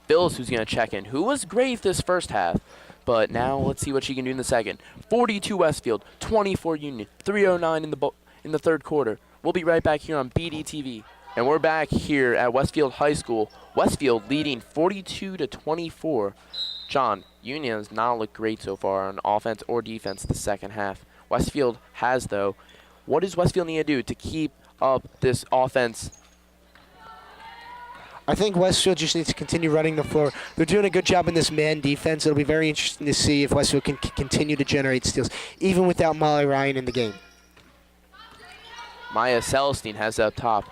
Speaker 1: Bills, who's going to check in, who was great this first half. But now let's see what she can do in the second. 42 Westfield, 24 Union, 3:09 in the third quarter. We'll be right back here on BDTV. And we're back here at Westfield High School. Westfield leading 42-24. John, Union has not looked great so far on offense or defense the second half. Westfield has, though. What does Westfield need to do to keep up this offense?
Speaker 4: I think Westfield just needs to continue running the floor. They're doing a good job in this man defense. It'll be very interesting to see if Westfield can continue to generate steals, even without Molly Ryan in the game.
Speaker 1: Maya Celestine has it up top.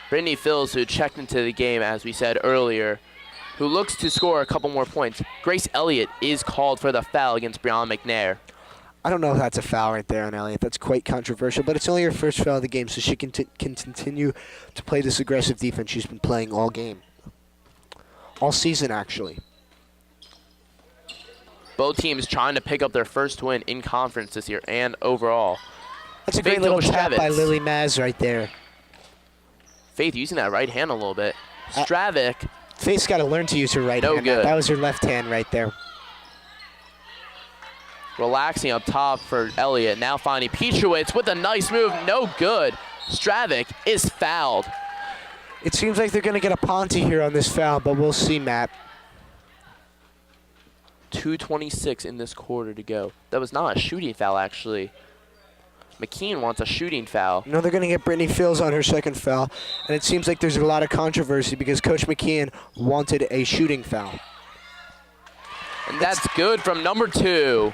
Speaker 1: Brittany Phils, who checked into the game, as we said earlier, who looks to score a couple more points. Grace Elliott is called for the foul against Brianna McNair.
Speaker 4: I don't know if that's a foul right there on Elliott. That's quite controversial, but it's only her first foul of the game, so she can continue to play this aggressive defense she's been playing all game. All season, actually.
Speaker 1: Both teams trying to pick up their first win in conference this year and overall.
Speaker 4: That's a great little tap by Lily Maz right there.
Speaker 1: Faith using that right hand a little bit. Stravic.
Speaker 4: Faith's got to learn to use her right hand.
Speaker 1: Good.
Speaker 4: That was her left hand right there.
Speaker 1: Relaxing up top for Elliott. Now finding Peachowitz with a nice move. No good. Stravic is fouled.
Speaker 4: It seems like they're going to get a Ponte here on this foul, but we'll see, Matt.
Speaker 1: 2:26 in this quarter to go. That was not a shooting foul, actually. McKean wants a shooting foul.
Speaker 4: No, they're going to get Brittany Phils on her second foul, and it seems like there's a lot of controversy because Coach McKean wanted a shooting foul.
Speaker 1: And that's good from number 2.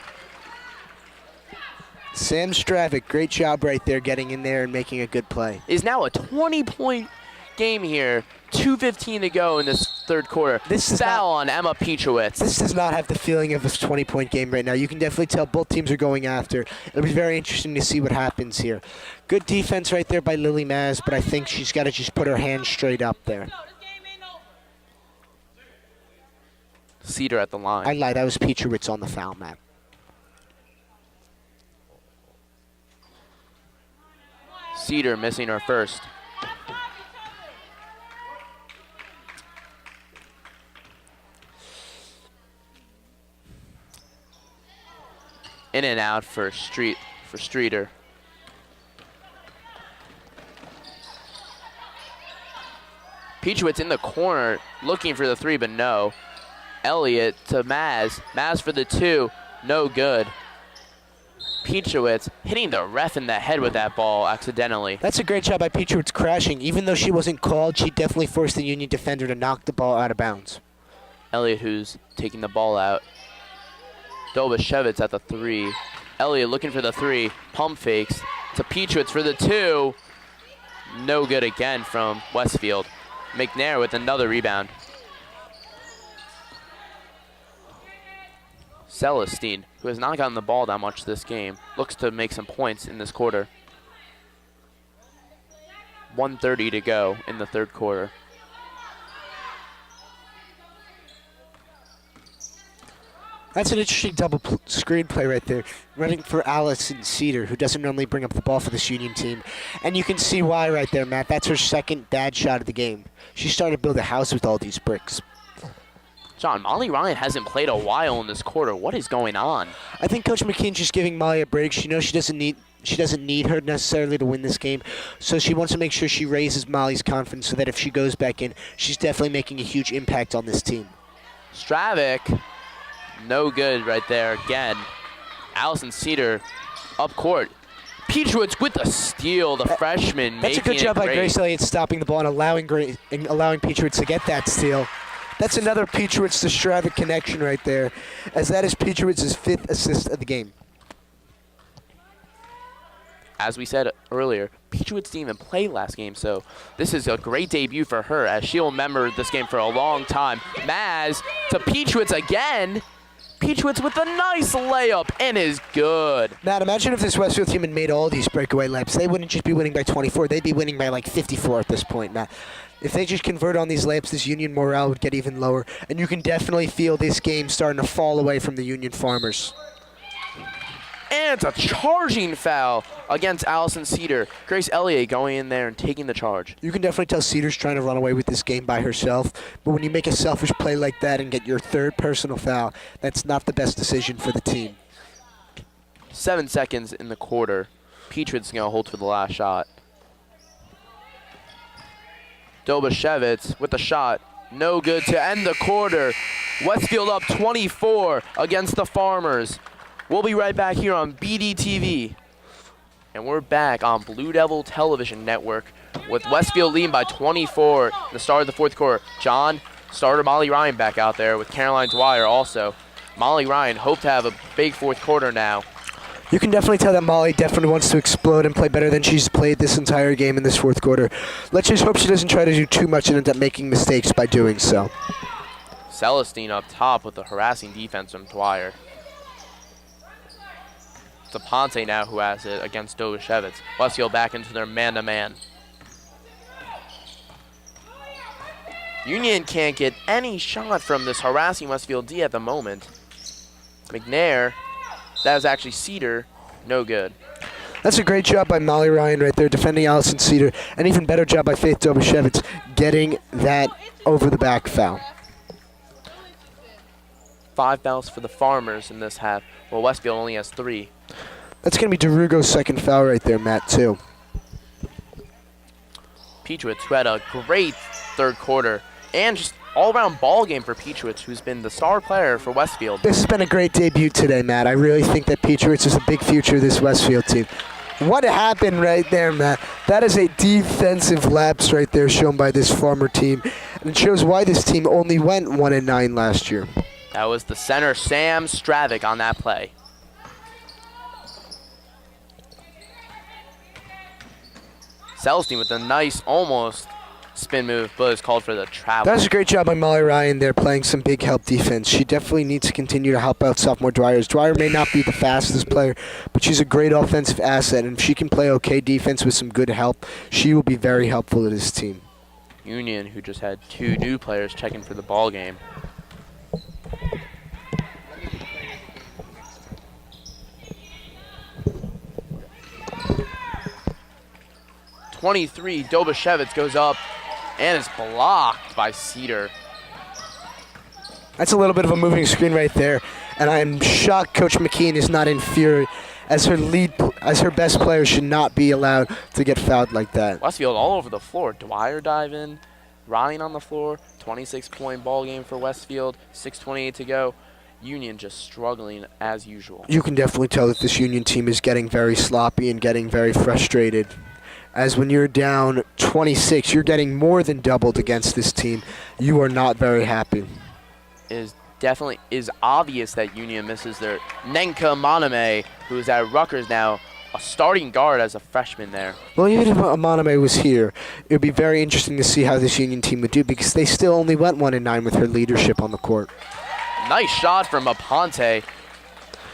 Speaker 4: Sam Stravic, great job right there getting in there and making a good play.
Speaker 1: Is now a 20-point game here. 2:15 to go in this third quarter.
Speaker 4: This is
Speaker 1: foul on Emma Peachowitz.
Speaker 4: This does not have the feeling of a 20-point game right now. You can definitely tell both teams are going after. It'll be very interesting to see what happens here. Good defense right there by Lily Maz, but I think she's got to just put her hands straight up there.
Speaker 1: Cedar at the line.
Speaker 4: I lied. That was Peachowitz on the foul, Matt.
Speaker 1: Cedar missing her first. In and out for Streeter. Peachowitz in the corner looking for the 3, but no. Elliott to Maz. Maz for the 2. No good. Peachowitz hitting the ref in the head with that ball accidentally.
Speaker 4: That's a great job by Peachowitz crashing. Even though she wasn't called, she definitely forced the Union defender to knock the ball out of bounds.
Speaker 1: Elliott, who's taking the ball out. Dobashevitz at the 3. Elliott looking for the 3. Pump fakes to Peachowitz for the 2. No good again from Westfield. McNair with another rebound. Celestine, who has not gotten the ball that much this game, looks to make some points in this quarter. 1:30 to go in the third quarter.
Speaker 4: That's an interesting double screen play right there. Running for Allison Cedar, who doesn't normally bring up the ball for this Union team. And you can see why right there, Matt. That's her second bad shot of the game. She's starting to build a house with all these bricks.
Speaker 1: John, Molly Ryan hasn't played a while in this quarter. What is going on?
Speaker 4: I think Coach McKean's just giving Molly a break. She knows she doesn't need her necessarily to win this game, so she wants to make sure she raises Molly's confidence so that if she goes back in, she's definitely making a huge impact on this team.
Speaker 1: Stravik, no good right there again. Allison Cedar up court. Peachwoods with the steal, the freshman
Speaker 4: That's a
Speaker 1: making
Speaker 4: good job
Speaker 1: it
Speaker 4: by
Speaker 1: great.
Speaker 4: Grace Elliott stopping the ball and allowing Peachwoods to get that steal. That's another Peachwoods to Stravik connection right there, as that is Peachwoods' 5th assist of the game.
Speaker 1: As we said earlier, Peachwoods didn't even play last game, so this is a great debut for her, as she'll remember this game for a long time. Maz to Peachwoods again. Peachwoods with a nice layup and is good.
Speaker 4: Matt, imagine if this Westfield team had made all these breakaway layups. They wouldn't just be winning by 24. They'd be winning by like 54 at this point, Matt. If they just convert on these layups, this Union morale would get even lower, and you can definitely feel this game starting to fall away from the Union Farmers.
Speaker 1: And it's a charging foul against Allison Cedar. Grace Elliott going in there and taking the charge.
Speaker 4: You can definitely tell Cedar's trying to run away with this game by herself, but when you make a selfish play like that and get your 3rd personal foul, that's not the best decision for the team.
Speaker 1: 7 seconds in the quarter. Peachwood's going to hold for the last shot. Dobashevitz with the shot. No good to end the quarter. Westfield up 24 against the Farmers. We'll be right back here on BDTV. And we're back on Blue Devil Television Network with Westfield leading by 24 in the start of the 4th quarter. John, starter Molly Ryan back out there with Caroline Dwyer also. Molly Ryan hope to have a big 4th quarter now.
Speaker 4: You can definitely tell that Molly definitely wants to explode and play better than she's played this entire game in this 4th quarter. Let's just hope she doesn't try to do too much and end up making mistakes by doing so.
Speaker 1: Celestine up top with the harassing defense from Dwyer. It's Ponte now who has it against Dobashevitz. Westfield back into their man-to-man. Union can't get any shot from this harassing Westfield D at the moment. McNair, that is actually Cedar, no good.
Speaker 4: That's a great job by Molly Ryan right there, defending Allison Cedar. An even better job by Faith Dobashevitz getting that over-the-back foul.
Speaker 1: 5 fouls for the Farmers in this half, while Westfield only has 3.
Speaker 4: That's going to be DeRugo's 2nd foul right there, Matt, too.
Speaker 1: Peachwoods, who had a great 3rd quarter, and just all-around ball game for Peachwoods, who's been the star player for Westfield.
Speaker 4: This has been a great debut today, Matt. I really think that Peachwoods is a big future of this Westfield team. What happened right there, Matt? That is a defensive lapse right there shown by this Farmer team, and it shows why this team only went 1-9 last year.
Speaker 1: That was the center, Sam Stravik, on that play. Celestine with a nice, almost spin move, but is called for the travel.
Speaker 4: That was a great job by Molly Ryan there, playing some big help defense. She definitely needs to continue to help out sophomore Dwyer. Dwyer may not be the fastest player, but she's a great offensive asset, and if she can play okay defense with some good help, she will be very helpful to this team.
Speaker 1: Union, who just had 2 new players checking for the ball game. .23, Dobashevitz goes up and is blocked by Cedar.
Speaker 4: That's a little bit of a moving screen right there, and I'm shocked Coach McKean is not in fury, as her best player should not be allowed to get fouled like that.
Speaker 1: Westfield all over the floor. Dwyer dive in, Ryan on the floor, 26-point ball game for Westfield, 6:28 to go. Union just struggling as usual.
Speaker 4: You can definitely tell that this Union team is getting very sloppy and getting very frustrated. As when you're down 26, you're getting more than doubled against this team. You are not very happy.
Speaker 1: It is obvious that Union misses their Nenka Moname, who is at Rutgers now, a starting guard as a freshman there.
Speaker 4: Well, even if Moname was here, it would be very interesting to see how this Union team would do, because they still only went 1-9 with her leadership on the court.
Speaker 1: Nice shot from Aponte.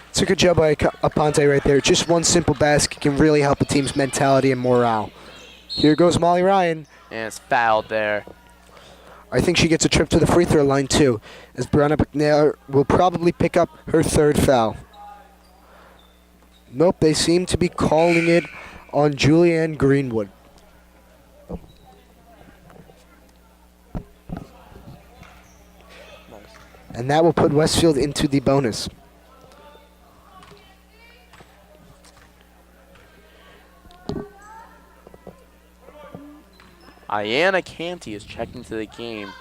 Speaker 4: It's a good job by Aponte right there. Just one simple basket can really help a team's mentality and morale. Here goes Molly Ryan.
Speaker 1: And it's fouled there.
Speaker 4: I think she gets a trip to the free throw line too, as Brianna McNair will probably pick up her 3rd foul. Nope, they seem to be calling it on Julianne Greenwood. and that will put Westfield into the bonus.
Speaker 5: Ayanna Canty is checking to the game,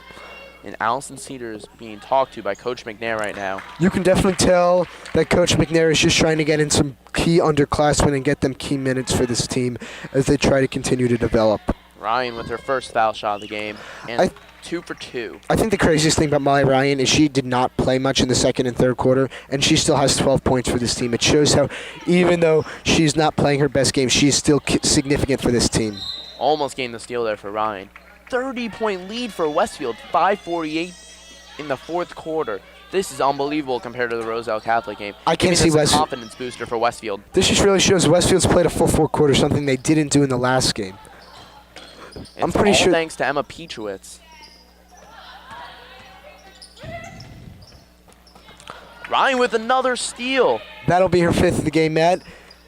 Speaker 5: and Allison Cedar is being talked to by Coach McNair right now.
Speaker 4: You can definitely tell that Coach McNair is just trying to get in some key underclassmen and get them key minutes for this team as they try to continue to develop.
Speaker 5: Ryan with her first foul shot of the game, and 2 for 2.
Speaker 4: I think the craziest thing about Molly Ryan is she did not play much in the second and third quarter, and she still has 12 points for this team. It shows how, even though she's not playing her best game, she's still significant for this team.
Speaker 5: Almost gained the steal there for Ryan. 30-point lead for Westfield, 5:48 in the fourth quarter. This is unbelievable compared to the Roselle Catholic game.
Speaker 4: I can't see
Speaker 5: Westfield. Confidence booster for Westfield.
Speaker 4: This just really shows Westfield's played a full 4 quarters, something they didn't do in the last game. I'm pretty sure.
Speaker 5: Thanks to Emma Petrowitz. Ryan with another steal.
Speaker 4: That'll be her 5th of the game, Matt.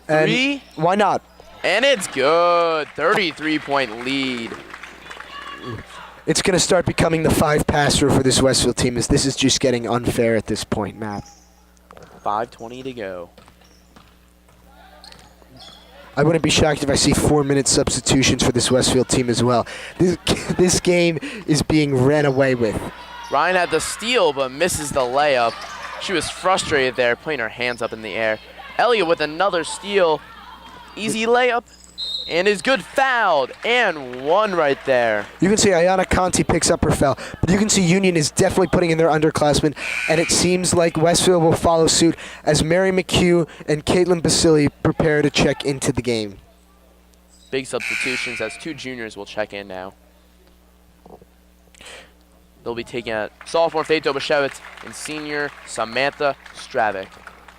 Speaker 4: And
Speaker 5: 3.
Speaker 4: Why not?
Speaker 5: And it's good. 33-point lead.
Speaker 4: It's going to start becoming the 5-pass rule for this Westfield team, as this is just getting unfair at this point, Matt.
Speaker 5: 5:20 to go.
Speaker 4: I wouldn't be shocked if I see 4-minute substitutions for this Westfield team as well. This game is being ran away with.
Speaker 5: Ryan had the steal but misses the layup. She was frustrated there, putting her hands up in the air. Elliott with another steal. Easy layup. And is good fouled. And 1 right there.
Speaker 4: You can see Ayanna Conti picks up her foul, but you can see Union is definitely putting in their underclassmen, and it seems like Westfield will follow suit as Mary McHugh and Caitlin Basili prepare to check into the game.
Speaker 5: Big substitutions as 2 juniors will check in now. They'll be taking out sophomore Faith Dobashevitz and senior Samantha Stravik.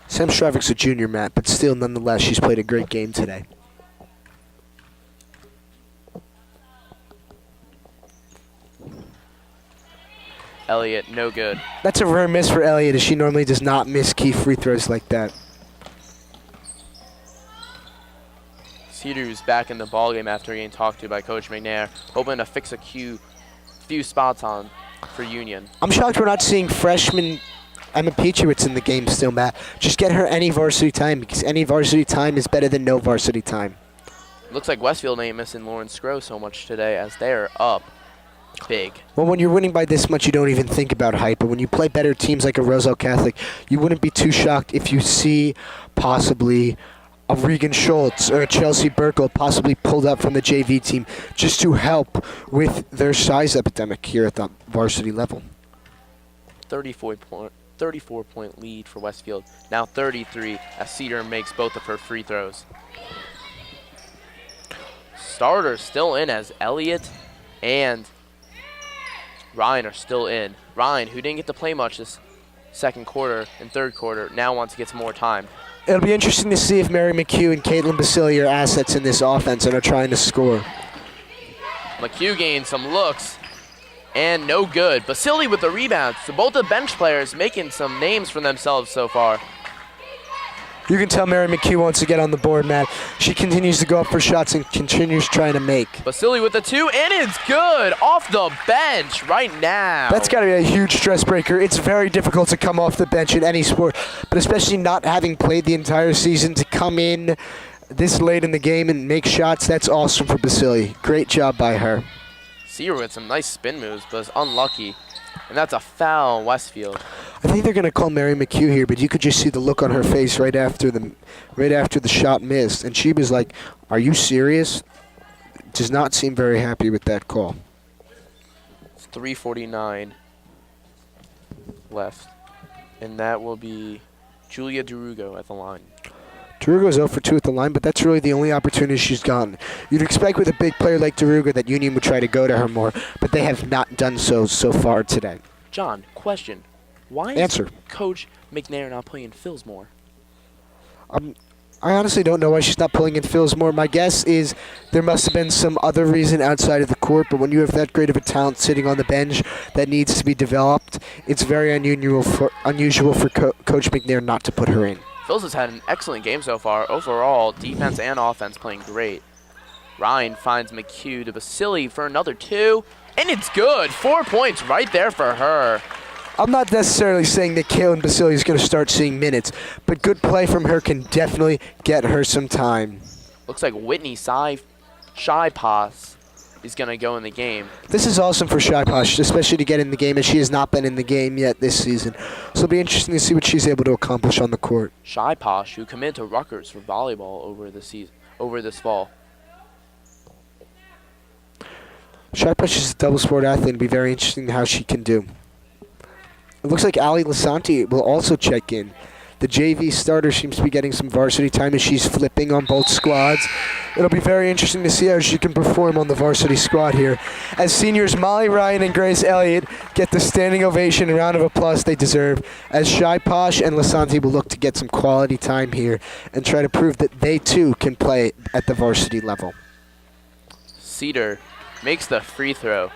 Speaker 4: Sam Stravik's a junior, Matt, but still, nonetheless, she's played a great game today.
Speaker 5: Elliott, no good.
Speaker 4: That's a rare miss for Elliott, as she normally does not miss key free throws like that.
Speaker 5: Cedar's back in the ballgame after getting talked to by Coach McNair, hoping to fix a few spots on for Union.
Speaker 4: I'm shocked we're not seeing freshman Emma Petrowitz in the game still, Matt. Just get her any varsity time, because any varsity time is better than no varsity time.
Speaker 5: Looks like Westfield ain't missing Lauren Scrow so much today as they're up big.
Speaker 4: Well, when you're winning by this much, you don't even think about height. But when you play better teams like a Roselle Catholic, you wouldn't be too shocked if you see possibly a Regan Schultz or a Chelsea Burkle possibly pulled up from the JV team just to help with their size epidemic here at the varsity level.
Speaker 5: 34-point lead for Westfield. Now 33 as Cedar makes both of her free throws. Starters still in as Elliott and Ryan are still in. Ryan, who didn't get to play much this second quarter and third quarter, now wants to get some more time.
Speaker 4: It'll be interesting to see if Mary McHugh and Caitlin Basili are assets in this offense and are trying to score.
Speaker 5: McHugh gained some looks and no good. Basili with the rebound. So both the bench players making some names for themselves so far.
Speaker 4: You can tell Mary McHugh wants to get on the board, Matt. She continues to go up for shots and continues trying to make.
Speaker 5: Basili with the 2, and it's good off the bench right now.
Speaker 4: That's got to be a huge stress breaker. It's very difficult to come off the bench in any sport, but especially not having played the entire season, to come in this late in the game and make shots, that's awesome for Basili. Great job by her.
Speaker 5: Sear with some nice spin moves, but is unlucky. And that's a foul, Westfield.
Speaker 4: I think they're going to call Mary McHugh here, but you could just see the look on her face right after the shot missed, and she was like, "Are you serious?" Does not seem very happy with that call.
Speaker 5: It's 3:49 left, and that will be Julia Derugo at the line.
Speaker 4: Derugo's 0 for 2 at the line, but that's really the only opportunity she's gotten. You'd expect with a big player like Derugo that Union would try to go to her more, but they have not done so far today.
Speaker 5: John, question. Why
Speaker 4: Answer.
Speaker 5: is Coach McNair not playing Phils more?
Speaker 4: I honestly don't know why she's not pulling in Phils more. My guess is there must have been some other reason outside of the court, but when you have that great of a talent sitting on the bench that needs to be developed, it's very unusual for Coach McNair not to put her in.
Speaker 5: Phils has had an excellent game so far. Overall, defense and offense playing great. Ryan finds McHugh to Basili for another 2, and it's good. 4 points right there for her.
Speaker 4: I'm not necessarily saying that Kaylin Basile is going to start seeing minutes, but good play from her can definitely get her some time.
Speaker 5: Looks like Whitney Shy-Pass is going to go in the game.
Speaker 4: This is awesome for Shy-Pash, especially to get in the game, as she has not been in the game yet this season. So it'll be interesting to see what she's able to accomplish on the court.
Speaker 5: Shy-Pash, who committed to Rutgers for volleyball over this fall.
Speaker 4: Shy-Pash is a double sport athlete. It'll be very interesting how she can do. It looks like Ali Lasanti will also check in. The JV starter seems to be getting some varsity time as she's flipping on both squads. It'll be very interesting to see how she can perform on the varsity squad here. As seniors Molly Ryan and Grace Elliott get the standing ovation and round of applause they deserve, as Shai Posh and Lasanti will look to get some quality time here and try to prove that they too can play at the varsity level.
Speaker 5: Cedar makes the free throw.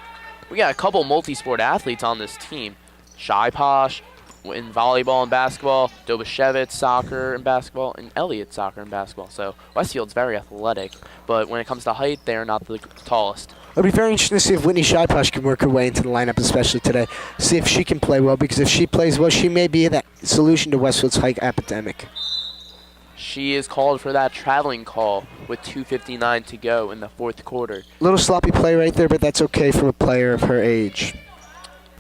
Speaker 5: We got a couple multi-sport athletes on this team. Shai Posh in volleyball and basketball, Dobashevitz soccer and basketball, and Elliott soccer and basketball. So Westfield's very athletic, but when it comes to height, they're not the tallest.
Speaker 4: It'll be very interesting to see if Whitney Shyposh can work her way into the lineup, especially today. See if she can play well, because if she plays well, she may be that solution to Westfield's height epidemic.
Speaker 5: She is called for that traveling call with 2:59 to go in the fourth quarter.
Speaker 4: Little sloppy play right there, but that's okay from a player of her age.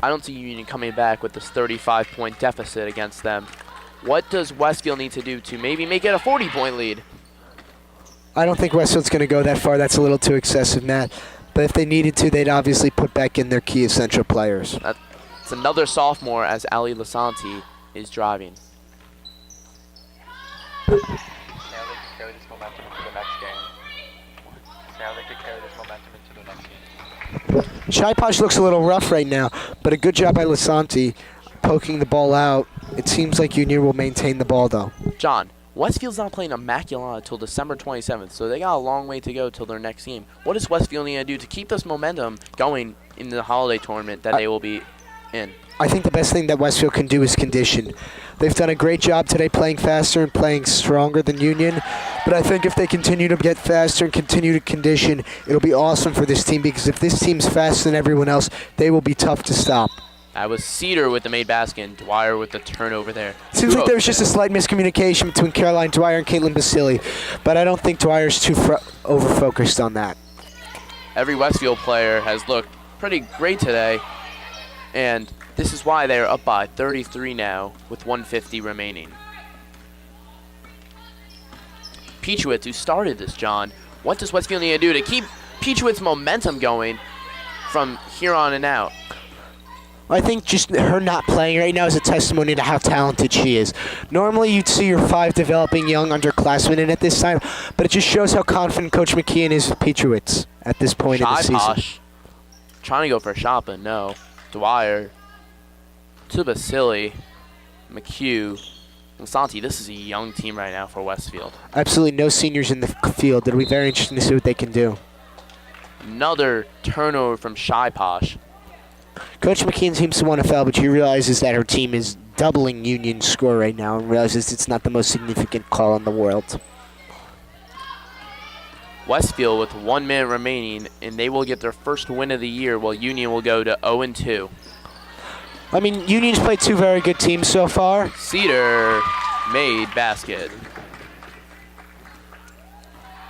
Speaker 5: I don't see Union coming back with this 35-point deficit against them. What does Westfield need to do to maybe make it a 40-point lead?
Speaker 4: I don't think Westfield's going to go that far. That's a little too excessive, Matt. But if they needed to, they'd obviously put back in their key essential players.
Speaker 5: It's another sophomore as Ali Lasanti is driving.
Speaker 6: Now they could carry this momentum into the next game. Now they could carry this momentum into the next game.
Speaker 4: Shai Posh looks a little rough right now, but a good job by Lasanti poking the ball out. It seems like Union will maintain the ball, though.
Speaker 5: John, Westfield's not playing Immaculata until December 27th, so they got a long way to go till their next game. What does Westfield need to do to keep this momentum going in the holiday tournament that they will be in?
Speaker 4: I think the best thing that Westfield can do is condition. They've done a great job today playing faster and playing stronger than Union, but I think if they continue to get faster and continue to condition, it'll be awesome for this team, because if this team's faster than everyone else, they will be tough to stop.
Speaker 5: That was Cedar with the made basket and Dwyer with the turnover there.
Speaker 4: Seems like there was just a slight miscommunication between Caroline Dwyer and Caitlin Basile, but I don't think Dwyer's too over-focused on that.
Speaker 5: Every Westfield player has looked pretty great today, and this is why they are up by 33 now with 150 remaining. Peachwitz, who started this, John, what does Westfield need to do to keep Peachwitz's momentum going from here on and out?
Speaker 4: I think just her not playing right now is a testimony to how talented she is. Normally you'd see your 5 developing young underclassmen in at this time, but it just shows how confident Coach McKeon is with Peachwitz at this point in the season.
Speaker 5: Posh trying to go for a shot, but no. Dwyer to Basile, McHugh, Lasanti. This is a young team right now for Westfield.
Speaker 4: Absolutely no seniors in the field. It'll be very interesting to see what they can do.
Speaker 5: Another turnover from Shai Posh.
Speaker 4: Coach McKeon seems to want to foul, but she realizes that her team is doubling Union's score right now and realizes it's not the most significant call in the world.
Speaker 5: Westfield with 1 minute remaining, and they will get their first win of the year, while Union will go to 0-2.
Speaker 4: I mean, Union's played 2 very good teams so far.
Speaker 5: Cedar made basket.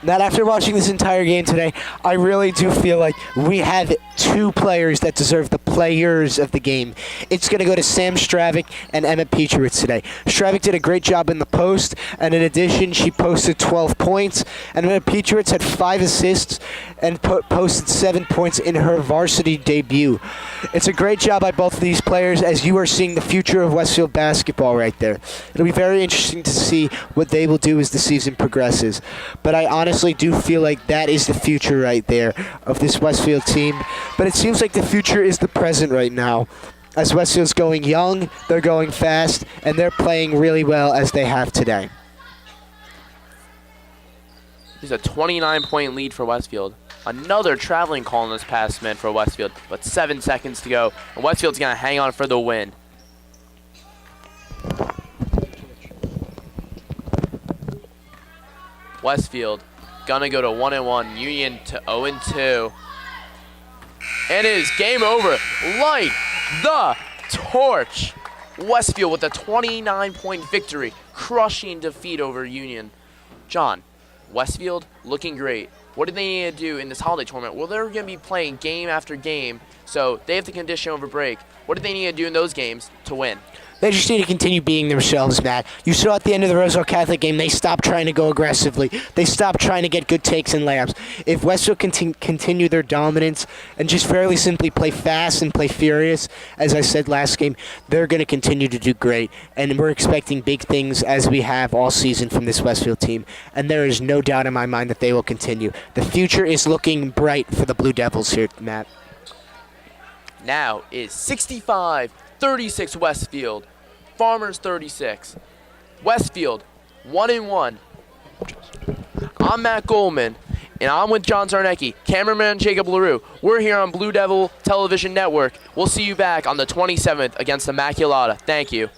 Speaker 4: That after watching this entire game today, I really do feel like we have 2 players that deserve the players of the game. It's going to go to Sam Stravik and Emma Peachwitz today. Stravik did a great job in the post, and in addition, she posted 12 points. And Emma Peachwitz had 5 assists and posted 7 points in her varsity debut. It's a great job by both of these players, as you are seeing the future of Westfield basketball right there. It'll be very interesting to see what they will do as the season progresses. But I honestly do feel like that is the future right there of this Westfield team. But it seems like the future is the present right now. As Westfield's going young, they're going fast, and they're playing really well as they have today.
Speaker 5: There's a 29-point lead for Westfield. Another traveling call in this past minute for Westfield, but 7 seconds to go, and Westfield's going to hang on for the win. Westfield gonna go to 1-1, Union to 0-2. And it is game over. Light the torch. Westfield with a 29-point victory, crushing defeat over Union. John, Westfield looking great. What do they need to do in this holiday tournament? Well, they're going to be playing game after game, so they have to condition over break. What do they need to do in those games to win?
Speaker 4: They just need to continue being themselves, Matt. You saw at the end of the Roseville Catholic game, they stopped trying to go aggressively. They stopped trying to get good takes and layups. If Westfield continue their dominance and just fairly simply play fast and play furious, as I said last game, they're going to continue to do great. And we're expecting big things as we have all season from this Westfield team. And there is no doubt in my mind that they will continue. The future is looking bright for the Blue Devils here, Matt.
Speaker 5: Now is 65-36 Westfield. Farmers 36. Westfield 1-1. I'm Matt Goldman, and I'm with John Czarnecki, cameraman Jacob LaRue. We're here on Blue Devil Television Network. We'll see you back on the 27th against Immaculata. Thank you.